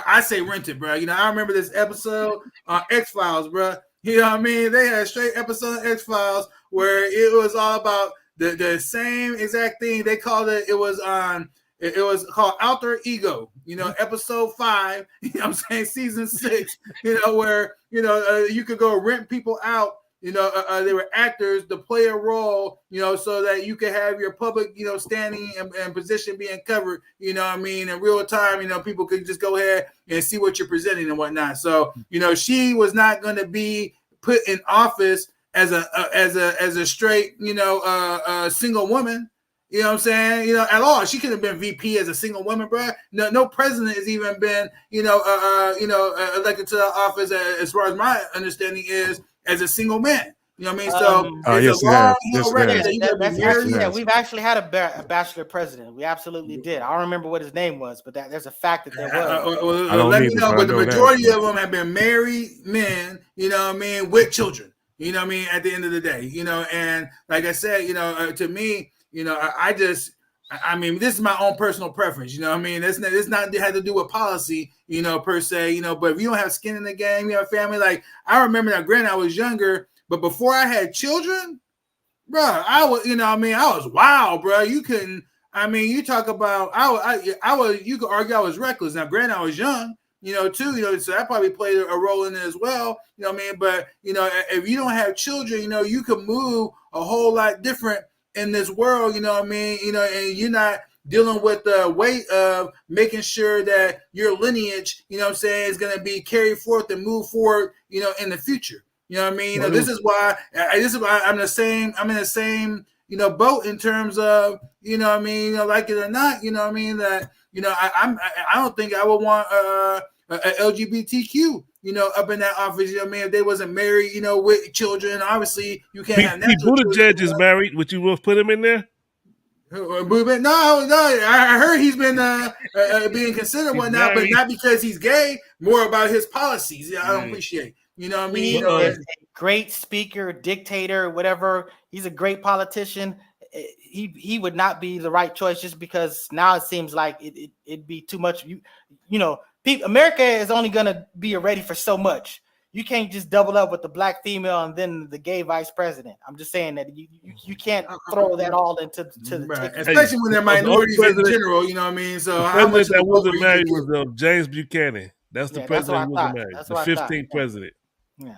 I say rented, bro. You know, I remember this episode on X-Files, bro. You know what I mean? They had a straight episode of X-Files where it was all about the same exact thing. They called it, it was called Alter Ego, you know, episode 5, you know what I'm saying, season 6, you know, where, you know, you could go rent people out, you know, they were actors to play a role, you know, so that you could have your public, you know, standing and position being covered, you know what I mean, in real time, you know, people could just go ahead and see what you're presenting and whatnot. So, you know, she was not going to be put in office as a straight, you know, single woman. You know what I'm saying? You know, at all. She could have been VP as a single woman, bro. No president has even been, elected to the office, as far as my understanding is, as a single man. You know what I mean? So we've actually had a bachelor president. We absolutely did. I don't remember what his name was, but there's a fact that there was. Let me know, but the majority of them have been married men, you know what I mean, with children. You know what I mean? At the end of the day, you know, and like I said, you know, to me, you know, I mean, this is my own personal preference. You know what I mean? It's not had to do with policy, you know, per se, you know, but if you don't have skin in the game, you have family. Like, I remember that, granted, I was younger, but before I had children, bro, I was, you know what I mean? I was wild, bro. You couldn't, I mean, you talk about, you could argue I was reckless. Now, granted, I was young, you know, too, you know, so that probably played a role in it as well. You know what I mean? But, you know, if you don't have children, you know, you can move a whole lot different in this world, you know what I mean? You know, and you're not dealing with the weight of making sure that your lineage, you know what I'm saying, is going to be carried forth and move forward, you know, in the future. You know what I mean? You know, this is why I'm in the same, you know, boat in terms of, you know what I mean, you know, like it or not, you know what I mean, that, you know, I don't think I would want a LGBTQ, you know, up in that office, you know what I mean? If they wasn't married, you know, with children, obviously you can't have that. Buttigieg is married. Would you will put him in there? No, I heard he's been being considered whatnot, but not because he's gay, more about his policies. Yeah, I don't appreciate. You know what I mean? He's a great speaker, dictator, whatever. He's a great politician. He would not be the right choice just because now it seems like it'd be too much. You know, America is only going to be ready for so much. you can't just double up with the black female and then the gay vice president. I'm just saying that you can't throw that all into the Right. ticket. Especially when they're minorities in general, you know what I mean? So the how much president that wasn't married was was James Buchanan. That's the president who wasn't married. The 15th president. Yeah.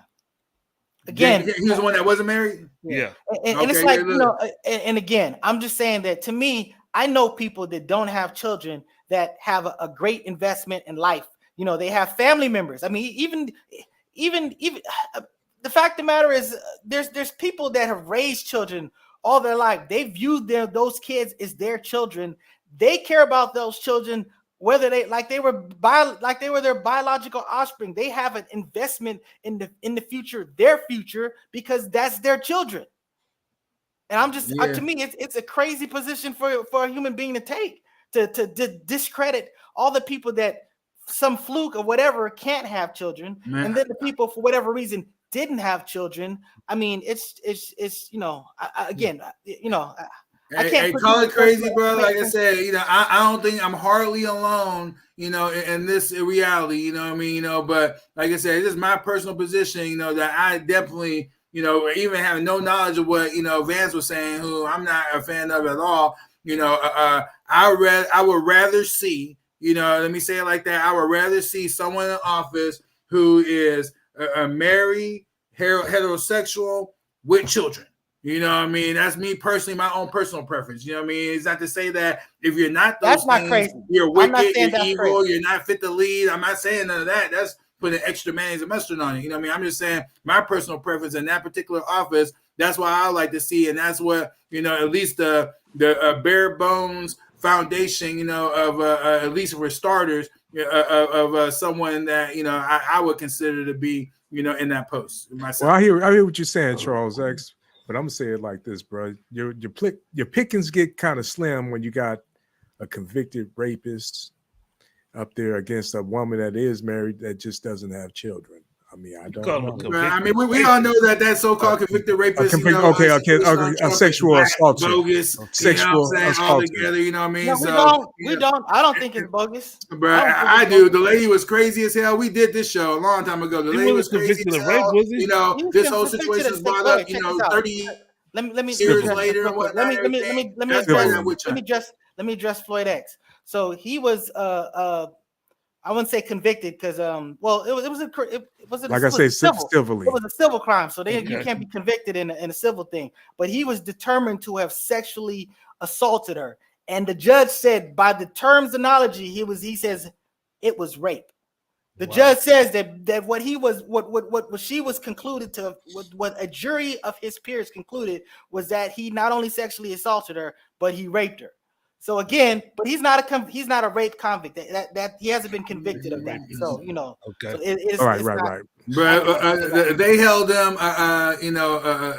Again, he was the one that wasn't married. Yeah. And it's like, you know, and again, I'm just saying that to me, I know people that don't have children that have a great investment in life. You know, they have family members. I mean, even the fact of the matter is, there's people that have raised children all their life. They view those kids as their children. They care about those children, whether they were their biological offspring. They have an investment in the future, their future, because that's their children. And I'm just to me, it's a crazy position for a human being to take, to discredit all the people that some fluke or whatever can't have children, and then the people for whatever reason didn't have children. I mean, it's you know, I can't call it crazy, bro. Like I said, you know, I don't think I'm hardly alone, you know, in this reality, you know what I mean? You know, but like I said, this is my personal position, you know, that I definitely, you know, even having no knowledge of what, you know, Vance was saying, who I'm not a fan of at all, you know, I would rather see, you know, let me say it like that. I would rather see someone in office who is a married, heterosexual with children. You know what I mean? That's me personally, my own personal preference. You know what I mean? It's not to say that if you're not those that's not things, crazy. You're wicked, you're evil, crazy. You're not fit to lead. I'm not saying none of that. That's putting extra mayonnaise and mustard on it. You know what I mean? I'm just saying my personal preference in that particular office. That's what I like to see, and that's what, you know, at least the bare bones foundation, you know, of at least for starters, of someone that, you know, I would consider to be, you know, in that post myself. Well, I hear what you're saying, Charles X. But I'm gonna say it like this, bro. Your pickings get kind of slim when you got a convicted rapist up there against a woman that is married that just doesn't have children. I mean, I don't know. I mean, we all know that so-called convicted rapist, a sexual assault, bogus, sexual assault altogether. You know what I mean? No, we don't. I don't think it's bogus, bro. I do. The lady was crazy as hell. We did this show a long time ago. The lady was crazy as hell. You know, this whole situation was brought up. You know, 30 years later. Let me address Floyd X. So he was I wouldn't say convicted because it was a civil crime. So you can't be convicted in a civil thing. But he was determined to have sexually assaulted her, and the judge said, by the terms analogy, he says it was rape. The judge says that what she was concluded to, what a jury of his peers concluded, was that he not only sexually assaulted her, but he raped her. So again, but he's not a rape convict. That he hasn't been convicted of that. So you know, okay. So right. But they held him,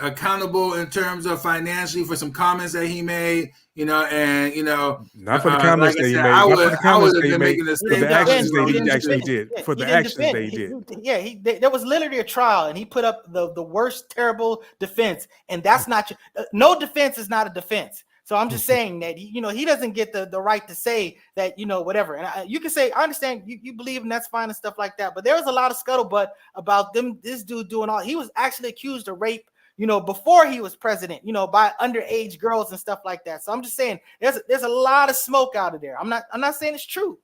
accountable in terms of financially for some comments that he made. You know, and you know, not for the comments that he made. Not for the comments that he made. For the actions that he actually did. For the actions that he did. Yeah, there was literally a trial, and he put up the worst terrible defense, and that's not no defense is not a defense. So I'm just saying that he doesn't get the right to say that, you know, whatever. And you can say, I understand you believe, and that's fine and stuff like that. But there was a lot of scuttlebutt about this dude doing all. He was actually accused of rape, you know, before he was president, you know, by underage girls and stuff like that. So I'm just saying there's a lot of smoke out of there. I'm not saying it's true.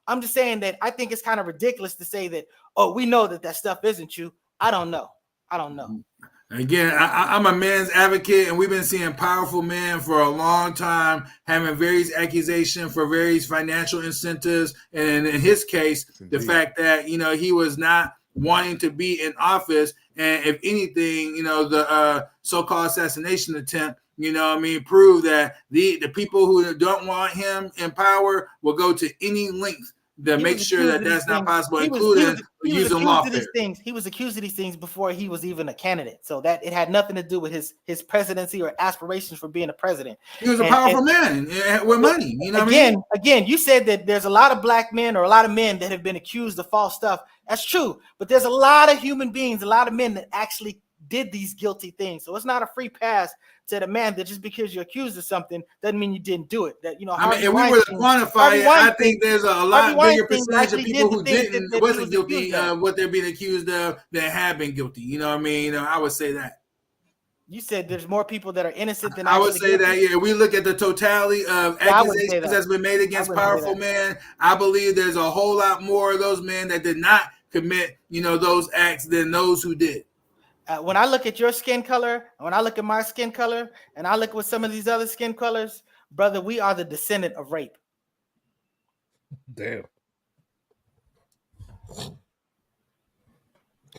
I'm just saying that I think it's kind of ridiculous to say that, oh, we know that stuff isn't true. I don't know. Again, I'm a man's advocate, and we've been seeing powerful men for a long time having various accusations for various financial incentives. And in his case, the fact that, you know, he was not wanting to be in office. And if anything, you know, the so-called assassination attempt, you know what I mean, prove that the people who don't want him in power will go to any length to make sure that that's not possible, including using lawfare. He was accused of these things before he was even a candidate, so that it had nothing to do with his presidency or aspirations for being a president. He was a powerful man with money. You know what I mean? Again, you said that there's a lot of black men or a lot of men that have been accused of false stuff. That's true, but there's a lot of human beings, a lot of men that actually did these guilty things. So it's not a free pass to the man that just because you're accused of something doesn't mean you didn't do it. That, you know, I mean, if we were to quantify it, I think there's a lot bigger percentage of people who wasn't guilty of what they're being accused of that have been guilty. You know what I mean? You know, I would say that. You said there's more people that are innocent than I would say guilty. that. Yeah, we look at the totality of accusations that's been made against powerful men. I believe there's a whole lot more of those men that did not commit, you know, those acts than those who did. When I look at your skin color, when I look at my skin color, and I look at some of these other skin colors, brother, we are the descendant of rape. Damn.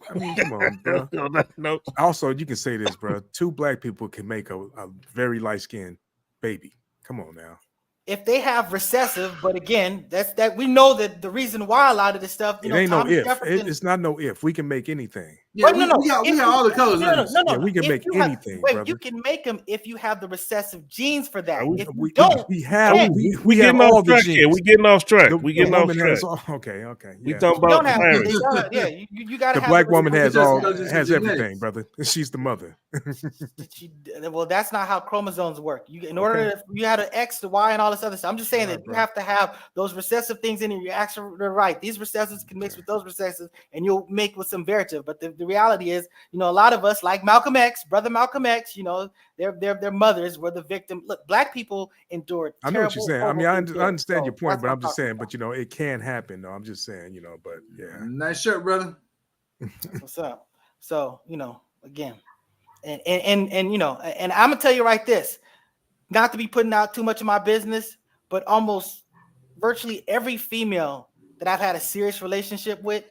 I mean, come on, bro. No. Also, you can say this, bro. 2 black people can make a very light-skinned baby. Come on now. If they have recessive, but again, that we know that the reason why a lot of this stuff, it ain't no if. It's not no if. We can make anything. Yeah, we got all the colors. No. Yeah, we can make anything. Wait, brother. you can make them if you have the recessive genes for that. We If you don't, we have all the genes. We getting off track. We getting off track. Okay. Yeah. We talking about parents. You got the black woman has everything, brother. She's the mother. Well, that's not how chromosomes work. In order to, you had an X, the Y, and all this other stuff. I'm just saying that you have to have those recessive things in your actual right. These recessives can mix with those recessives, and you'll make with some variative. But the reality is, you know, a lot of us, like Malcolm X, brother Malcolm X, you know, their mothers were the victim. Look, black people endured. I know what you're saying. I mean, I understand your point, but I'm just saying. But you know, it can happen. though. I'm just saying, you know. But yeah, nice shirt, brother. What's up? So, you know, again, and you know, and I'm gonna tell you right this, not to be putting out too much of my business, but almost virtually every female that I've had a serious relationship with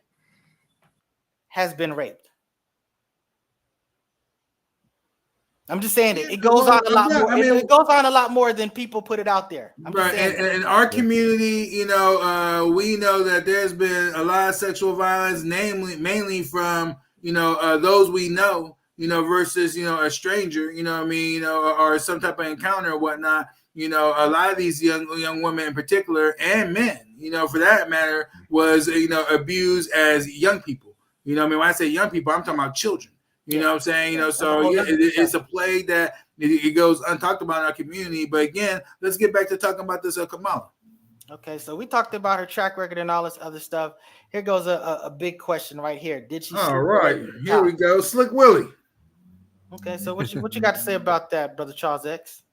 has been raped. I'm just saying it goes on a lot more. I mean, it goes on a lot more than people put it out there. Right, and in our community, you know, we know that there's been a lot of sexual violence, mainly from, you know, those we know, you know, versus, you know, a stranger, you know what I mean, you know, or some type of encounter or whatnot. You know, a lot of these young women in particular, and men, you know, for that matter, was, you know, abused as young people. You know what I mean? When I say young people, I'm talking about children. You know what I'm saying? You know, so it's a plague that it goes untalked about in our community. But again, let's get back to talking about this Kamala. Okay, so we talked about her track record and all this other stuff. Here goes a big question right here. Did she? All right, here we go. Slick Willie. Okay, so what you got to say about that, Brother Charles X?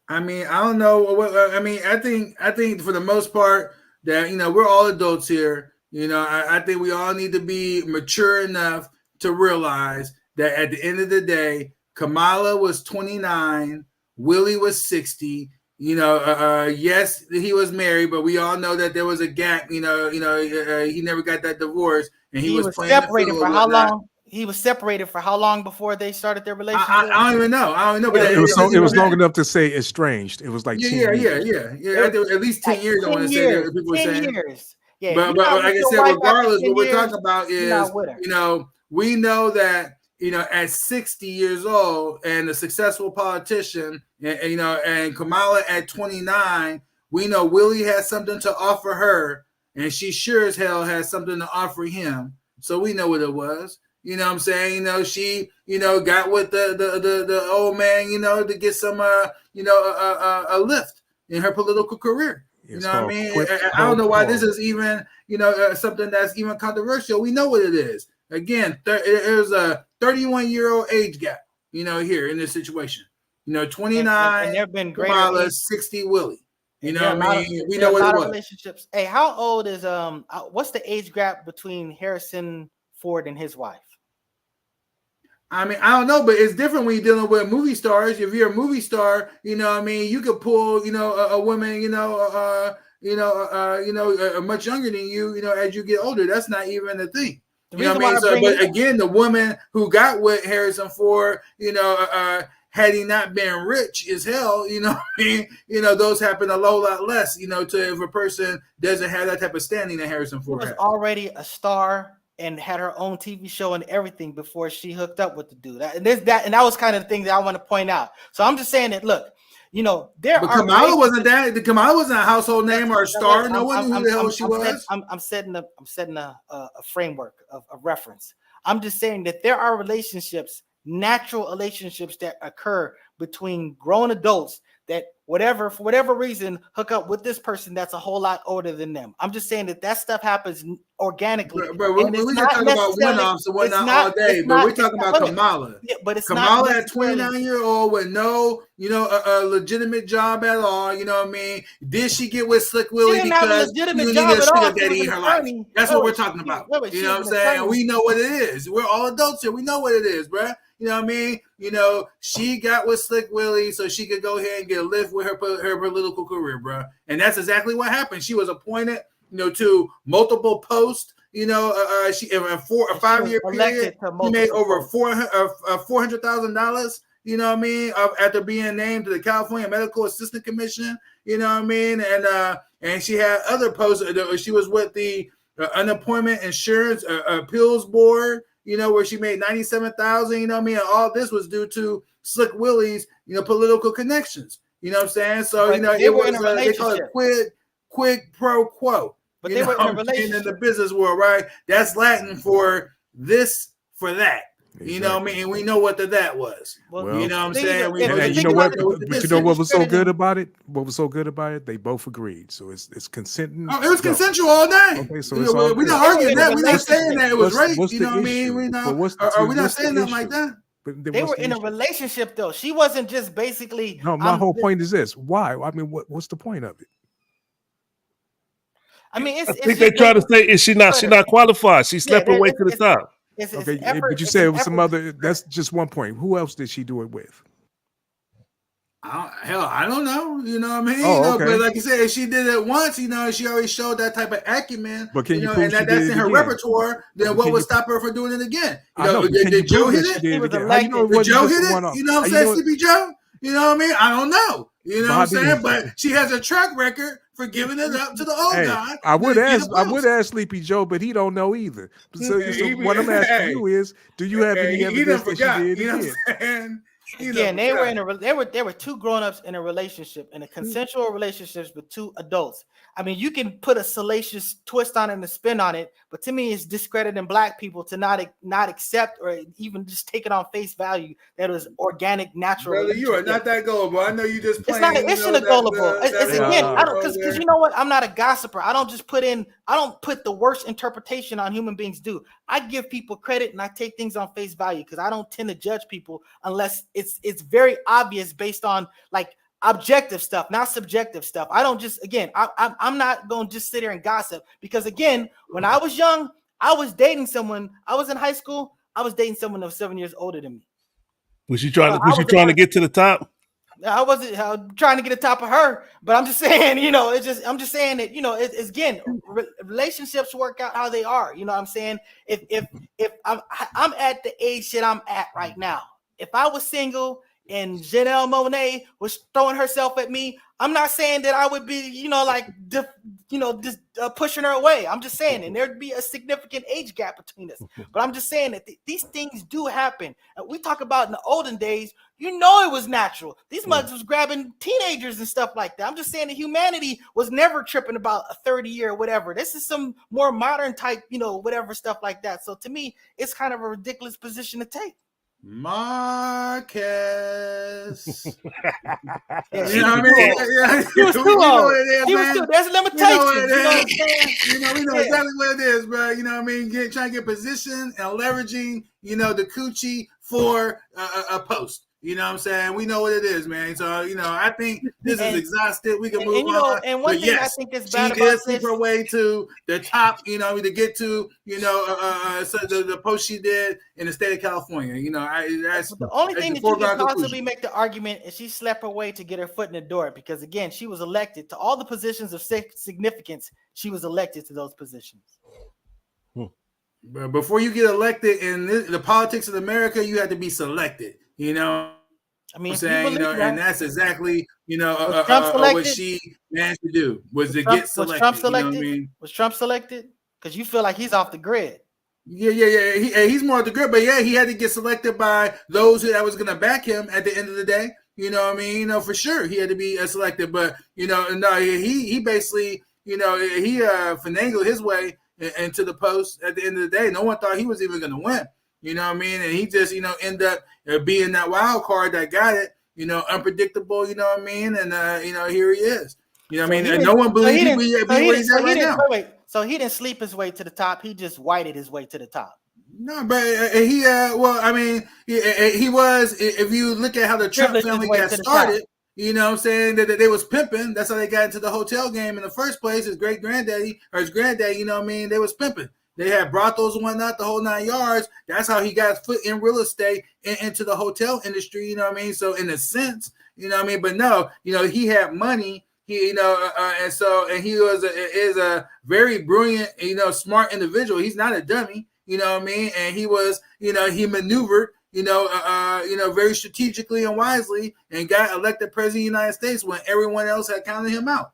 I mean, I don't know. I mean, I think for the most part that, you know, we're all adults here. You know, I think we all need to be mature enough to realize that at the end of the day, Kamala was 29, Willie was 60. You know, yes, he was married, but we all know that there was a gap. You know, he never got that divorce, and he was separated for how long? He was separated for how long before they started their relationship? I don't even know. But it was long enough to say estranged. It was like 10 years. Yeah. At least 10 years. I want to say that people were saying. 10 years. Yeah, but like I said, regardless, what we're talking about is, you know, we know that, you know, at 60 years old and a successful politician, and you know, and Kamala at 29, we know Willie has something to offer her, and she sure as hell has something to offer him. So we know what it was. You know what I'm saying? You know, she, you know, got with the old man, you know, to get some, you know, a lift in her political career. You know what I mean? I don't know why this is even, you know, something that's even controversial. We know what it is. Again, there's a 31-year-old age gap, you know, here in this situation. You know, 29, and there have been Kamala, 60 Willie. You know what I mean? We know what it was. Relationships. Hey, how old is what's the age gap between Harrison Ford and his wife? I mean, I don't know, but it's different when you're dealing with movie stars. If you're a movie star, you know what I mean, you could pull, you know, a woman, much younger than you, you know, as you get older. That's not even a thing. You know what I mean? So, but again, the woman who got with Harrison Ford, you know, had he not been rich as hell, you know what I mean? You know, those happen a whole lot less, you know, to if a person doesn't have that type of standing that Harrison Ford was already a star and had her own TV show and everything before she hooked up with the dude. And that was kind of the thing that I want to point out. So I'm just saying that, look, you know, Kamala wasn't that. Kamala wasn't a household name or a star. No one knew who the hell she was. I'm setting a framework of reference. I'm just saying that there are relationships, natural relationships that occur between grown adults that for whatever reason, hook up with this person that's a whole lot older than them. I'm just saying that stuff happens organically. But we can talk about one-offs and whatnot all day, but we're talking about Kamala. Yeah, but it's Kamala not at 29-year-old with no, a legitimate job at all. You know what I mean? Did she get with Slick Willie because you need a sugar daddy in her life? That's what we're talking about. You know what I'm saying? And we know what it is. We're all adults here. We know what it is, bruh. You know what I mean? She got with Slick Willie so she could go ahead and get a lift with her political career, bro. And that's exactly what happened. She was appointed, to multiple posts. She in a 5-year period, she made over $400,000. You know what I mean? After being named to the California Medical Assistant Commission. You know what I mean? And she had other posts. She was with the Unemployment Insurance Appeals Board. Where she made $97,000, you know what I mean? And all this was due to Slick Willie's, political connections. You know what I'm saying? So, it was, they call it quid pro quo. But they were in a relationship. In the business world, right? That's Latin for this, for that. Exactly. You know what I mean? And we know what that was. Well, you know what I'm saying? And you know what? But you know what was so good about it? What was so good about it? They both agreed. So it's consenting. Oh, it was consensual all day. Okay, so we're not arguing that. We're not saying that it was rape. You know what I mean? We're not saying nothing like that. But they were in a relationship, though. She wasn't just basically. No, my whole point is this: why? I mean, what's the point of it? I mean, I think they try to say, is she not? She not qualified. She slept her way to the top. Okay, but you said it was some other. That's just one point. Who else did she do it with? I don't know. You know what I mean? Oh, okay. But like you said, if she did it once, she already showed that type of acumen. But can you prove and that's in her repertoire? Then what would stop her from doing it again? Did Joe hit it? Did Joe hit it? You know what I'm saying, Sleepy Joe? You know what I mean? I don't know. You know what I'm saying? But she has a track record for giving it up to the old guy. I would ask Sleepy Joe, but he don't know either. So what I'm asking you is, do you have any evidence that she did? You know what I'm saying? Again, they were two grown-ups in a relationship, in a consensual relationship with two adults. I mean, you can put a salacious twist on it and a spin on it, but to me, it's discrediting Black people to not accept or even just take it on face value that it was organic, natural. Brother, you are not that gullible. I know you just playing. It's not gullible. It's again, I don't, because you know what? I'm not a gossiper. I don't put the worst interpretation on human beings do. I give people credit and I take things on face value because I don't tend to judge people unless it's very obvious based on like objective stuff, not subjective stuff. I don't just, again, I'm not going to just sit here and gossip because, again, when I was young, I was dating someone. I was in high school. I was dating someone that was 7 years older than me. Was she trying to get to the top? I wasn't trying to get the top of her, but I'm just saying, I'm just saying that, it's again, relationships work out how they are. You know what I'm saying? If I'm at the age that I'm at right now, if I was single and Janelle Monáe was throwing herself at me, I'm not saying that I would be, just pushing her away. I'm just saying, and there'd be a significant age gap between us. But I'm just saying that these things do happen. And we talk about in the olden days, it was natural. These mugs was grabbing teenagers and stuff like that. I'm just saying that humanity was never tripping about a 30-year or whatever. This is some more modern type, whatever stuff like that. So to me, it's kind of a ridiculous position to take. Marcus. Yeah, you know what I mean? Yeah. He was too old. There's limitations. We know exactly what it is, bro. You know what I mean? Trying to get position and leveraging, the coochie for a post. You know what I'm saying? We know what it is, man. So, I think this is exhausted. We can move on. And one thing I think is bad about this. She did sleep her way to the top, to get to, the post she did in the state of California. That's the only thing that you can possibly make the argument is she slept her way to get her foot in the door because, again, she was elected to all the positions of significance. She was elected to those positions. Before you get elected in the politics of America, you have to be selected. I mean, and that's exactly, what she managed to do was to get selected. Was Trump selected? Was Trump selected? Because you feel like he's off the grid. Yeah. He's more off the grid, but yeah, he had to get selected by those that was going to back him at the end of the day. You know what I mean? For sure, he had to be selected, but no, he basically, he finagled his way into the post at the end of the day. No one thought he was even going to win. You know what I mean? And he just, end up being that wild card that got it, unpredictable, you know what I mean? And, here he is. You know what I mean? And no one believes he be where he's at right now. So he didn't sleep his way to the top. He just whited his way to the top. No, but he, he was, if you look at how the Trump family got started, you know what I'm saying, that they was pimping. That's how they got into the hotel game in the first place. His great-granddaddy or his granddaddy, you know what I mean, they was pimping. They had brothels and whatnot, the whole 9 yards. That's how he got his foot in real estate into the hotel industry, you know what I mean? So in a sense, you know what I mean? But no, he had money. He, and he is a very brilliant, smart individual. He's not a dummy, you know what I mean? And he was, he maneuvered, very strategically and wisely and got elected president of the United States when everyone else had counted him out.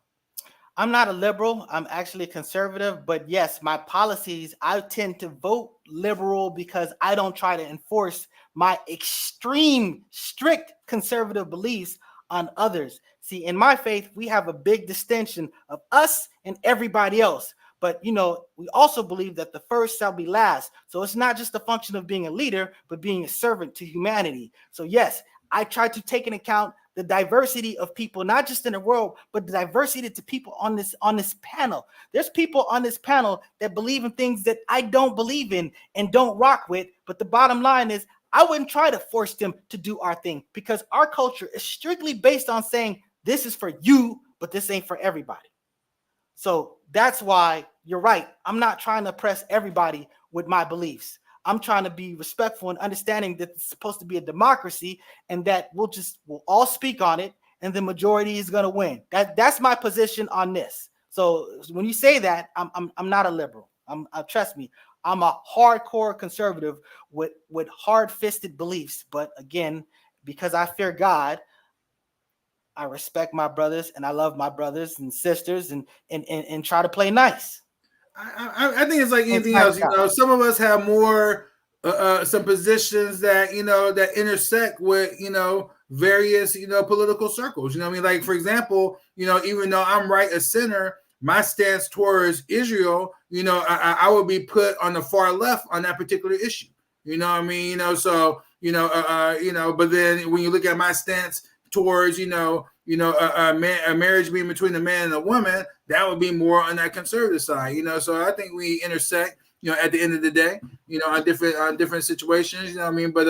I'm not a liberal. I'm actually a conservative. But yes, my policies, I tend to vote liberal because I don't try to enforce my extreme, strict conservative beliefs on others. See, in my faith, we have a big distinction of us and everybody else. But, we also believe that the first shall be last. So it's not just a function of being a leader, but being a servant to humanity. So yes, I try to take into account the diversity of people, not just in the world, but the diversity to people on this panel. There's people on this panel that believe in things that I don't believe in and don't rock with. But the bottom line is I wouldn't try to force them to do our thing because our culture is strictly based on saying this is for you, but this ain't for everybody. So that's why you're right. I'm not trying to oppress everybody with my beliefs. I'm trying to be respectful and understanding that it's supposed to be a democracy and that we'll all speak on it and the majority is going to win. That's my position on this. So when you say that, I'm not a liberal. Trust me, I'm a hardcore conservative with hard-fisted beliefs. But again, because I fear God, I respect my brothers and I love my brothers and sisters and try to play nice. I think it's like anything else. Some of us have more some positions that that intersect with various political circles. You know what I mean? Like for example, even though I'm right of center, my stance towards Israel, I would be put on the far left on that particular issue. You know what I mean? So but then when you look at my stance towards a marriage being between a man and a woman, that would be more on that conservative side. So I think we intersect at the end of the day, on different situations. You know what I mean? But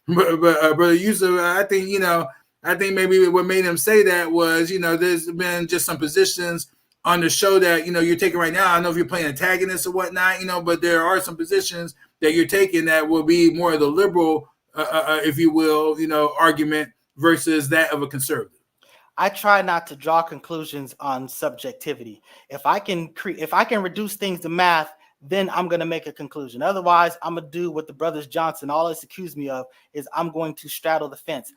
brother Yusuf, I think maybe what made him say that was there's been just some positions on the show that you're taking right now. I don't know if you're playing antagonist or whatnot, but there are some positions that you're taking that will be more of the liberal, if you will, argument versus that of a conservative. I try not to draw conclusions on subjectivity. If I can reduce things to math, then I'm going to make a conclusion. Otherwise, I'm going to do what the brothers Johnson always accuse me of, is I'm going to straddle the fence.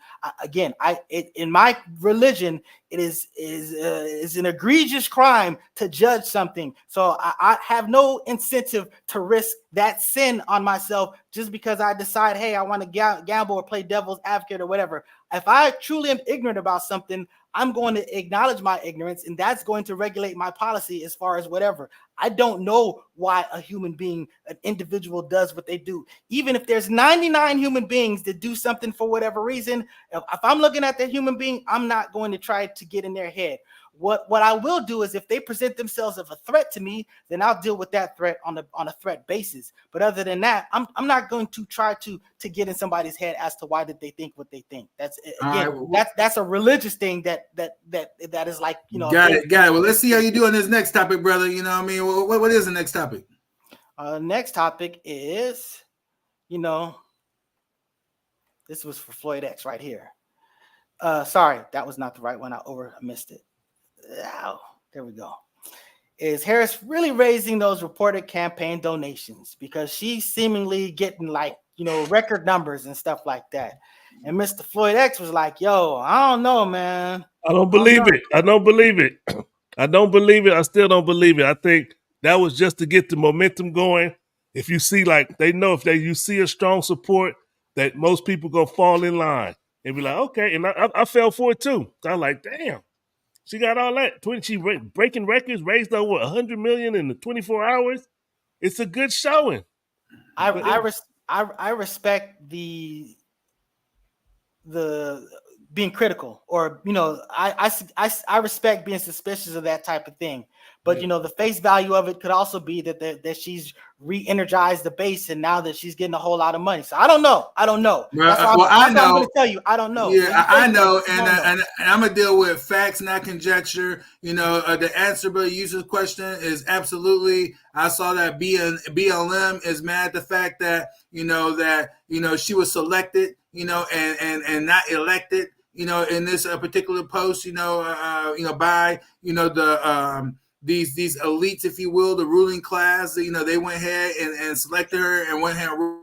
In my religion, it is an egregious crime to judge something. So I have no incentive to risk that sin on myself just because I decide, hey, I want to gamble or play devil's advocate or whatever. If I truly am ignorant about something, I'm going to acknowledge my ignorance, and that's going to regulate my policy as far as whatever. I don't know why a human being, an individual, does what they do. Even if there's 99 human beings that do something for whatever reason, if I'm looking at that human being, I'm not going to try to get in their head. What I will do is if they present themselves as a threat to me, then I'll deal with that threat on a threat basis. But other than that, I'm not going to try to get in somebody's head as to why did they think what they think. That's again, that's a religious thing that is like, Got it. Well, let's see how you do on this next topic, brother. You know what I mean? What is the next topic? Next topic is, this was for Floyd X right here. Sorry, that was not the right one. I missed it. Oh, there we go. Is Harris really raising those reported campaign donations because she's seemingly getting record numbers and stuff like that? And Mr. Floyd X was like, yo, I don't know, man. I don't believe it. I don't believe it. I still don't believe it. I think that was just to get the momentum going. If you see, they know if you see a strong support, that most people going to fall in line and be like, okay. And I fell for it too. I was like, damn. She got all that. She breaking records, raised over $100 million in the 24 hours. It's a good showing. I respect the being critical, or I respect being suspicious of that type of thing. But the face value of it could also be that she's re-energized the base, and now that she's getting a whole lot of money. So I don't know. That's why I'm going to tell you. I don't know. Yeah, I know, and I'm gonna deal with facts, not conjecture. The answer, but user's question is absolutely. I saw that BLM is mad at the fact that she was selected, and not elected, in this particular post, by the these elites, if you will, the ruling class. They went ahead and selected her and went ahead and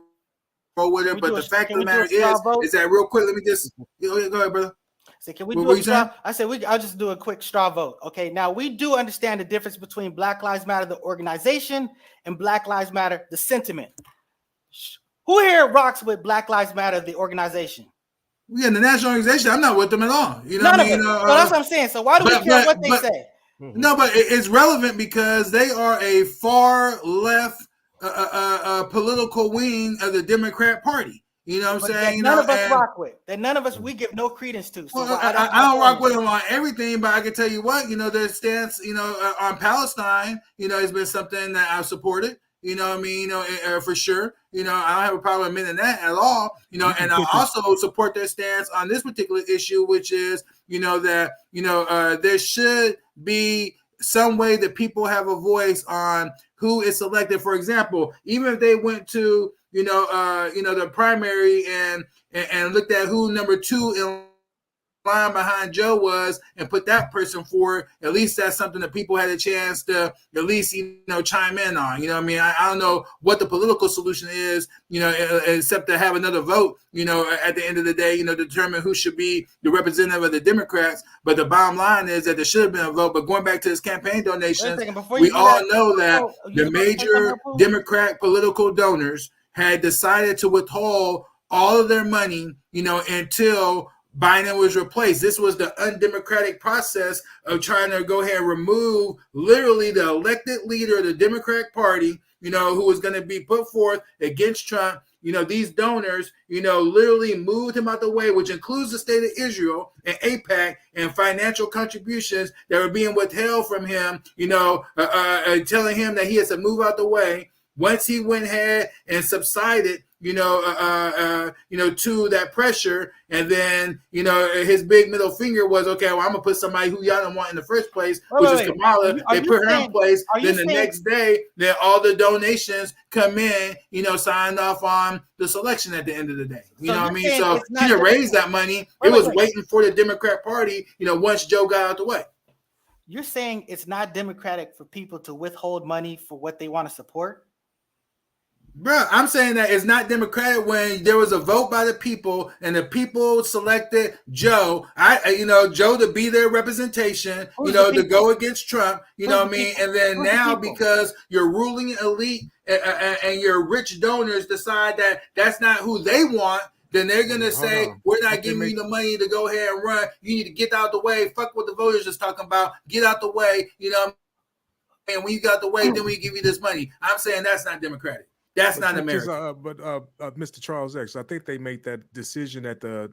roll with her. But the fact of the matter is that real quick. Let me just go ahead, brother. So can we do a straw? I said I'll just do a quick straw vote. Okay, now we do understand the difference between Black Lives Matter, the organization, and Black Lives Matter, the sentiment. Who here rocks with Black Lives Matter, the organization? Yeah, the national organization. I'm not with them at all. None of it. So that's what I'm saying. So why do we care what they say? No, but it's relevant because they are a far left political wing of the Democrat Party. You know what I'm saying? None of us rock with. That none of us, we give no credence to. So I don't rock with them on everything, but I can tell you what, their stance, on Palestine, has been something that I've supported. You know what I mean? For sure. I don't have a problem admitting that at all. And I also support their stance on this particular issue, which is, that, there should be some way that people have a voice on who is selected. For example, even if they went to, the primary and looked at who number 2 in line behind Joe was and put that person forward, at least that's something that people had a chance to at least chime in on. I don't know what the political solution is, except to have another vote, at the end of the day, determine who should be the representative of the Democrats. But the bottom line is that there should have been a vote. But going back to his campaign donations, we all know that the major Democrat political donors had decided to withhold all of their money, until Biden was replaced. This was the undemocratic process of trying to go ahead and remove literally the elected leader of the Democratic Party, who was going to be put forth against Trump. These donors, literally moved him out the way, which includes the state of Israel and AIPAC and financial contributions that were being withheld from him, telling him that he has to move out the way. Once he went ahead and subsided, to that pressure, and then his big middle finger was, okay, well, I'm gonna put somebody who y'all didn't want in the first place, which is Kamala. They put her in place. Then the next day, then all the donations come in, signed off on the selection at the end of the day. You know what I mean? So he didn't raise that money. It was waiting for the Democrat Party. Once Joe got out the way. You're saying it's not democratic for people to withhold money for what they want to support? Bro, I'm saying that it's not democratic when there was a vote by the people and the people selected Joe. Joe to be their representation, to go against Trump, what I mean? And then now because your ruling elite and your rich donors decide that that's not who they want, then they're going to say, we're not giving you the money to go ahead and run. You need to get out the way. Fuck what the voters is talking about. Get out the way, and when you got the way, then we give you this money. I'm saying that's not democratic. That's not America. But Mr. Charles X, I think they made that decision at the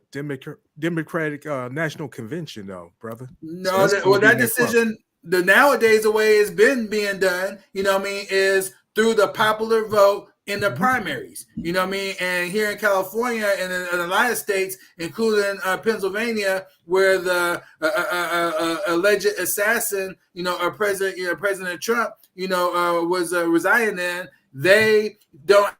Democratic National Convention, though, brother. No, that decision, nowadays the way it's been being done, is through the popular vote in the primaries. And here in California and in a lot of states, including Pennsylvania, where the alleged assassin, President Trump, was residing in, they don't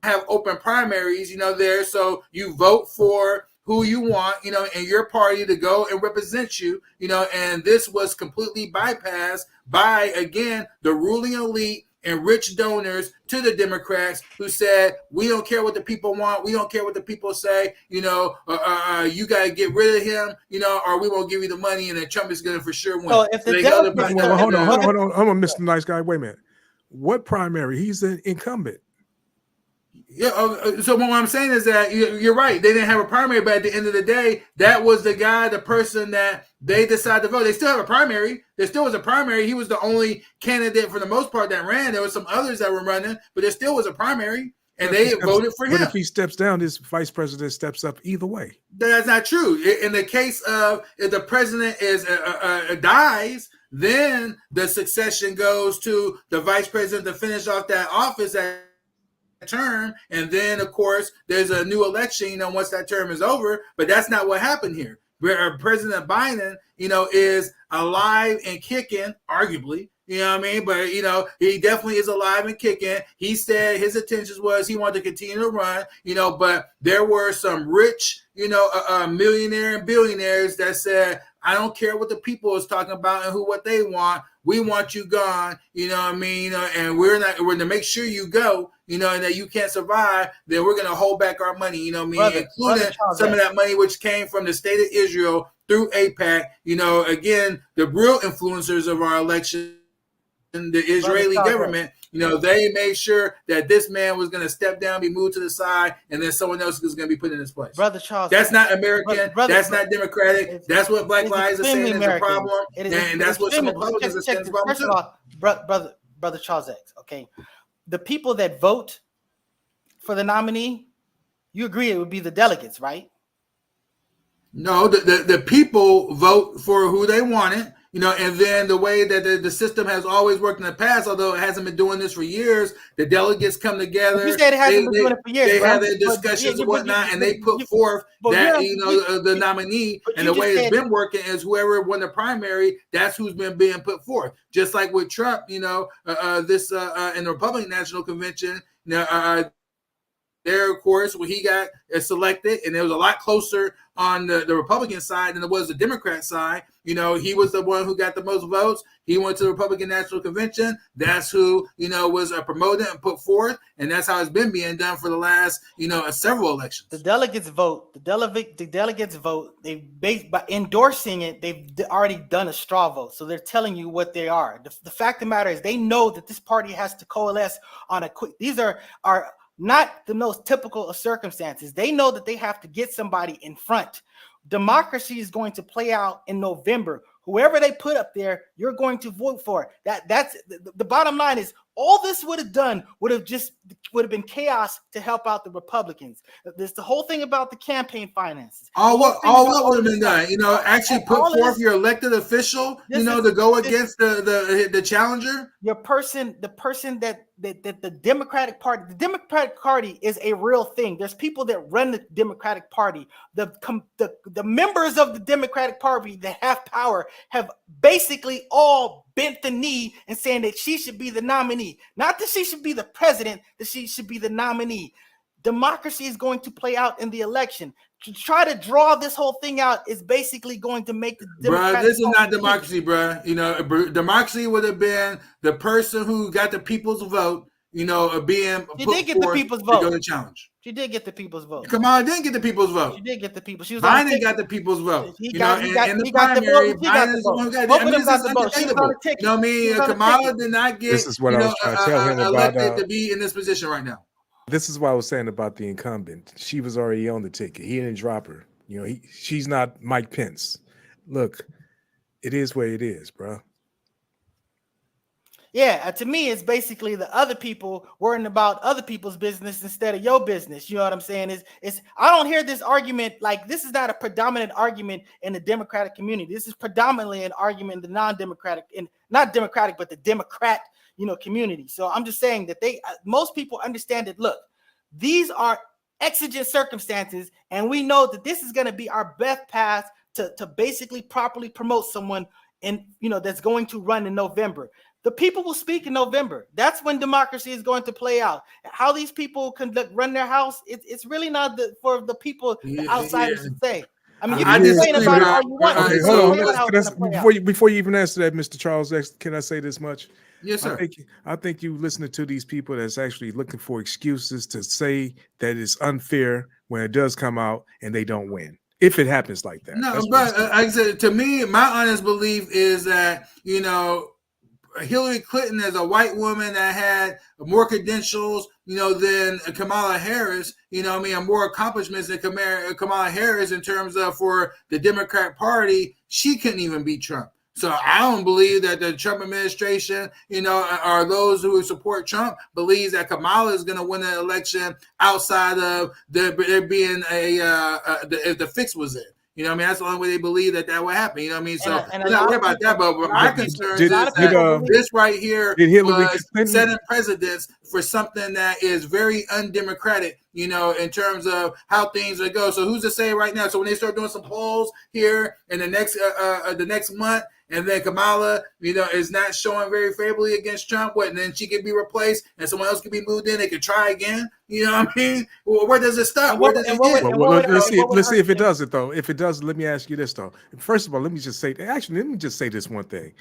have open primaries, there. So you vote for who you want, in your party to go and represent you, and this was completely bypassed by, again, the ruling elite and rich donors to the Democrats who said, we don't care what the people want. We don't care what the people say, you got to get rid of him, or we won't give you the money, and then Trump is going to for sure win. So if the hold on, Mr. Nice Guy. Wait a minute. What primary? He's an incumbent. Yeah. So what I'm saying is that you're right. They didn't have a primary, but at the end of the day, that was the guy, the person that they decided to vote. They still have a primary. There still was a primary. He was the only candidate for the most part that ran. There were some others that were running, but there still was a primary, and they voted for him. But if he steps down, his vice president steps up either way. That's not true. In the case of if the president dies, then the succession goes to the vice president to finish off that office term, and then of course there's a new election, once that term is over. But that's not what happened here. Where President Biden, is alive and kicking, arguably, but he definitely is alive and kicking. He said his intentions was he wanted to continue to run, but there were some rich, millionaire and billionaires that said, I don't care what the people is talking about and what they want. We want you gone, and we're going to make sure you go, and that you can't survive. Then we're going to hold back our money, including some of that money which came from the state of Israel through AIPAC. Again, the real influencers of our election, the Israeli government, they made sure that this man was going to step down, be moved to the side, and then someone else was going to be put in his place. Brother Charles, that's not American. That's not democratic. That's what Black Lives are saying is the problem, and that's what some Republicans are saying is the problem. First of all, brother Charles X, okay, the people that vote for the nominee, you agree it would be the delegates, right? No, the people vote for who they wanted. And then the way that the system has always worked in the past, although it hasn't been doing this for years, the delegates come together. You said it hasn't been doing it for years. They have their discussions and whatnot, and they put forth that the nominee. And the way it's been working is whoever won the primary, that's who's been being put forth. Just like with Trump, in the Republican National Convention, there, of course, when he got selected, and it was a lot closer on the Republican side than it was the Democrat side. He was the one who got the most votes. He went to the Republican National Convention. That's who, was promoted and put forth. And that's how it's been being done for the last, several elections. The delegates vote. The delegates vote. By endorsing it, they've already done a straw vote. So they're telling you what they are. The fact of the matter is they know that this party has to coalesce on a quick. These are not the most typical of circumstances. They know that they have to get somebody in front. Democracy is going to play out in November. Whoever they put up there, you're going to vote for. That's the bottom line is all this would have done would have been chaos to help out the Republicans. There's the whole thing about the campaign finances. All what would have been done? Actually put forth your elected official, to go against the challenger. The person that the Democratic Party is a real thing. There's people that run the Democratic Party. The members of the Democratic Party that have power have basically all bent the knee and saying that she should be the nominee. Not that she should be the president, that she should be the nominee. Democracy is going to play out in the election. To try to draw this whole thing out is basically going to make the Democratic this is not democracy, democracy would have been the person who got the people's vote, being she did get the people's vote to go to challenge. She did get the people's vote. Kamala didn't get the people's vote. She did get the people. She was Biden got the people's vote. In the primary, Biden is the one who got the vote. Kamala did not get. This is what I was trying to tell him elected to be in this position right now. This is what I was saying about the incumbent. She was already on the ticket. He didn't drop her. She's not Mike Pence. Look, it is what it is, bro. Yeah, to me, it's basically the other people worrying about other people's business instead of your business. You know what I'm saying? I don't hear this argument, like this is not a predominant argument in the Democratic community. This is predominantly an argument in the non-democratic, and not democratic, but the Democrat, community. So I'm just saying that most people understand that, look, these are exigent circumstances, and we know that this is going to be our best path to basically properly promote someone that's going to run in November. The people will speak in November. That's when democracy is going to play out. How these people run their house, it's really not for the people, the outsiders to say. I mean, you can complain about it all you want. Hold on. Before you even answer that, Mr. Charles X, can I say this much? Yes, sir. I think you listening to these people that's actually looking for excuses to say that it's unfair when it does come out and they don't win. If it happens like that. No, but like I said, to me, my honest belief is that, Hillary Clinton as a white woman that had more credentials, than Kamala Harris, and more accomplishments than Kamala Harris in terms of for the Democrat Party, she couldn't even beat Trump. So I don't believe that the Trump administration, or those who support Trump believes that Kamala is going to win the election outside of there being if the fix was it. That's the only way they believe that would happen. So we're not worried about that. But my concern is that this right here was setting precedents for something that is very undemocratic, in terms of how things would go. So who's to say right now? So when they start doing some polls here in the next month, and then Kamala, is not showing very favorably against Trump, and then she can be replaced and someone else can be moved in, they could try again. You know what I mean? Well, where does it stop? Where does it end? Let's see if it does it, though. If it does, let me ask you this, though. First of all, let me just say this one thing.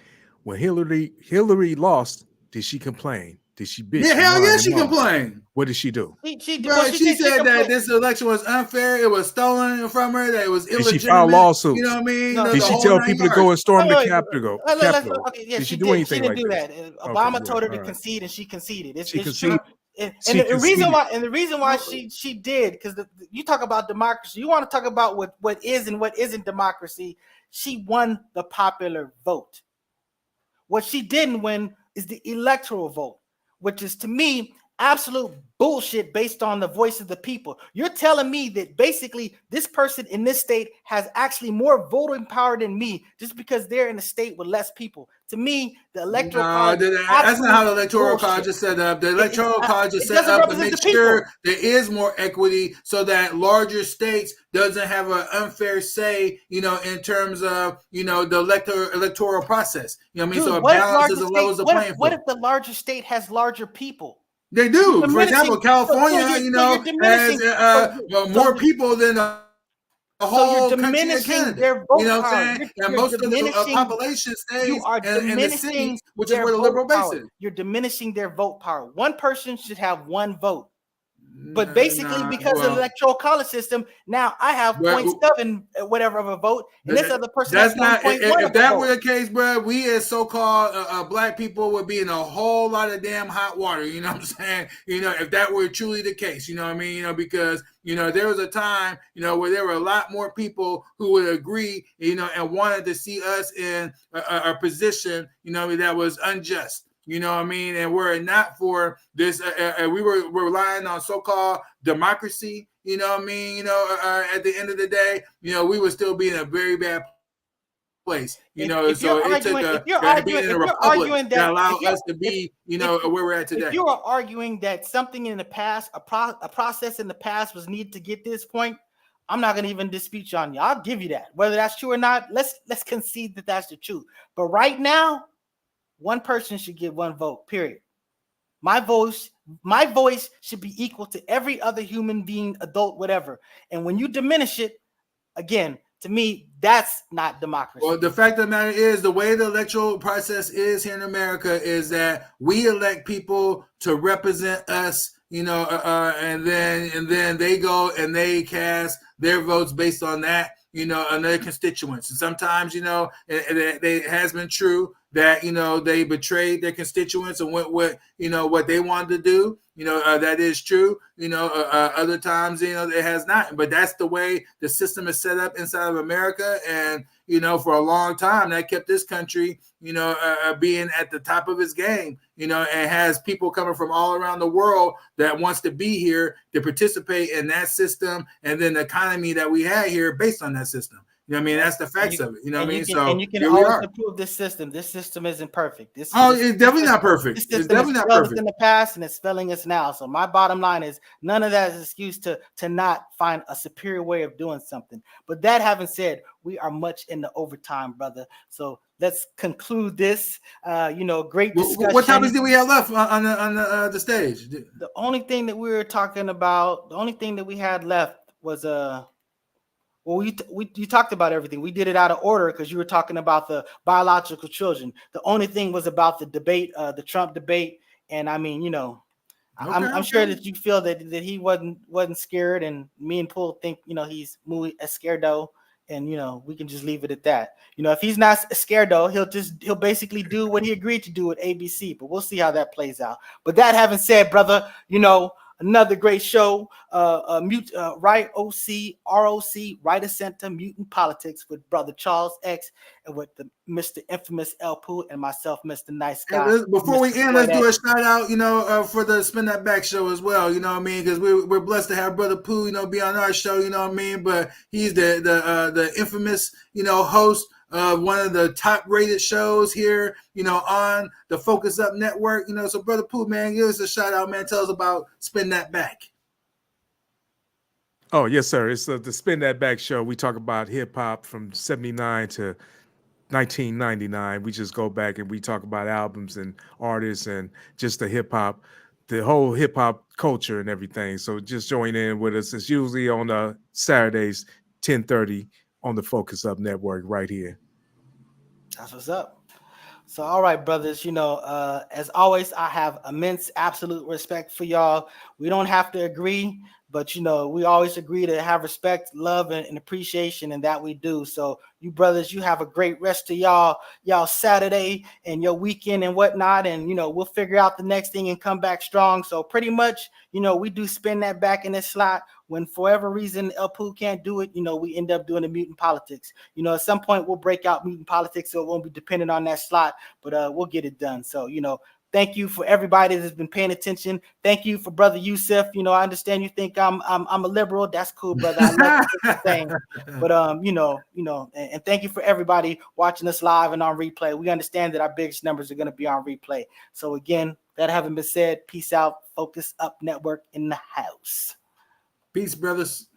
When Hillary lost, did she complain? Did she bitch? Yeah, hell yeah, she complained. What did she do? She said that this election was unfair. It was stolen from her. That it was illegitimate. Did she file lawsuits? You know what I mean? Did she tell people to go and storm the Capitol? Did she do anything like that? Obama told her to concede, and she conceded. It's true. And the reason why she did, because you talk about democracy, you want to talk about what is and what isn't democracy. She won the popular vote. What she didn't win is the electoral vote, which is, to me, absolute bullshit based on the voice of the people. You're telling me that basically this person in this state has actually more voting power than me just because they're in a state with less people. To me, the electoral college, that's not how the electoral college is set up. The electoral college is set up to make sure there is more equity so that larger states doesn't have an unfair say, in terms of, the electoral process. You know what I mean? So it balances the levels of playing field. What if the larger state has larger people? They do. For example, California, has more people than the whole country of Canada. Their vote you know what I'm saying? And most of the population stays in the cities, which is where the liberal base is. You're diminishing their vote power. One person should have one vote. But basically, because of the electoral college system, now I have 0.7 whatever of a vote, and this other person has 1.1. If that were the case, bro, we as so-called black people would be in a whole lot of damn hot water. You know what I'm saying? If that were truly the case, you know what I mean? Because there was a time, where there were a lot more people who would agree, and wanted to see us in a position, that was unjust. You know what I mean? And were it not for this, we were relying on so-called democracy, you know what I mean? At the end of the day, we would still be in a very bad place, so it took being in a republic that allowed us to be, where we're at today. If you are arguing that something in the past, a process in the past was needed to get this point, I'm not going to even dispute you on you. I'll give you that. Whether that's true or not, let's concede that that's the truth. But right now, one person should get one vote, period. My voice should be equal to every other human being, adult, whatever. And when you diminish it, again, to me, that's not democracy. Well, the fact of the matter is, the way the electoral process is here in America is that we elect people to represent us, and then they go and they cast their votes based on that, on their constituents. And sometimes, it has been true that they betrayed their constituents and went with what they wanted to do. That is true. Other times it has not. But that's the way the system is set up inside of America. And for a long time that kept this country being at the top of its game. And has people coming from all around the world that wants to be here to participate in that system, and then the economy that we had here based on that system. You know what I mean? That's the facts of it. You know what I mean? And you can always improve this system. This system isn't perfect. It's definitely not perfect. It's definitely not perfect in the past, and it's failing us now. So my bottom line is, none of that is an excuse to not find a superior way of doing something. But that having said, we are much in the overtime, brother. So let's conclude this. Great discussion. What topics did we have left on the stage? The only thing that we were talking about, the only thing that we had left was you talked about everything. We did it out of order because you were talking about the biological children. The only thing was about the debate, the Trump debate. And I mean, I'm sure that you feel that he wasn't scared, and me and Paul think, he's muy esquerdo, and we can just leave it at that. If he's not scared though, he'll basically do what he agreed to do with ABC. But we'll see how that plays out. But that having said, brother, another great show, right? OC, ROC, Right of Center, Mutant Politics with brother Charles X and with the Mr. Infamous El Poo and myself, Mr. Nice Guy. Hey, before we end, let's do a shout out, for the Spin That Back show as well. You know what I mean? Because we're blessed to have Brother Pooh, be on our show. You know what I mean? But he's the infamous, host of one of the top rated shows here, on the Focus Up Network. So Brother Pooh, man, give us a shout out, man. Tell us about Spin That Back. Oh yes, sir. It's the Spin That Back show. We talk about hip hop from '79 to 1999. We just go back and we talk about albums and artists and just the whole hip hop culture and everything. So just join in with us. It's usually on Saturdays, 10:30 on the Focus Up Network right here. That's what's up. So, all right, brothers, as always, I have immense, absolute respect for y'all. We don't have to agree, but, we always agree to have respect, love, and appreciation, and that we do. So you brothers, you have a great rest of y'all Saturday and your weekend and whatnot. And, we'll figure out the next thing and come back strong. So pretty much, we do Spin That Back in this slot. When for whatever reason El Poo can't do it, we end up doing the Mutant Politics. At some point we'll break out Mutant Politics, so it won't be dependent on that slot, but we'll get it done. So, thank you for everybody that's been paying attention. Thank you for Brother Yusuf. I understand you think I'm a liberal. That's cool, brother. I love the thing. But and thank you for everybody watching us live and on replay. We understand that our biggest numbers are going to be on replay. So again, that having been said, peace out. Focus Up Network in the house. Peace, brothers.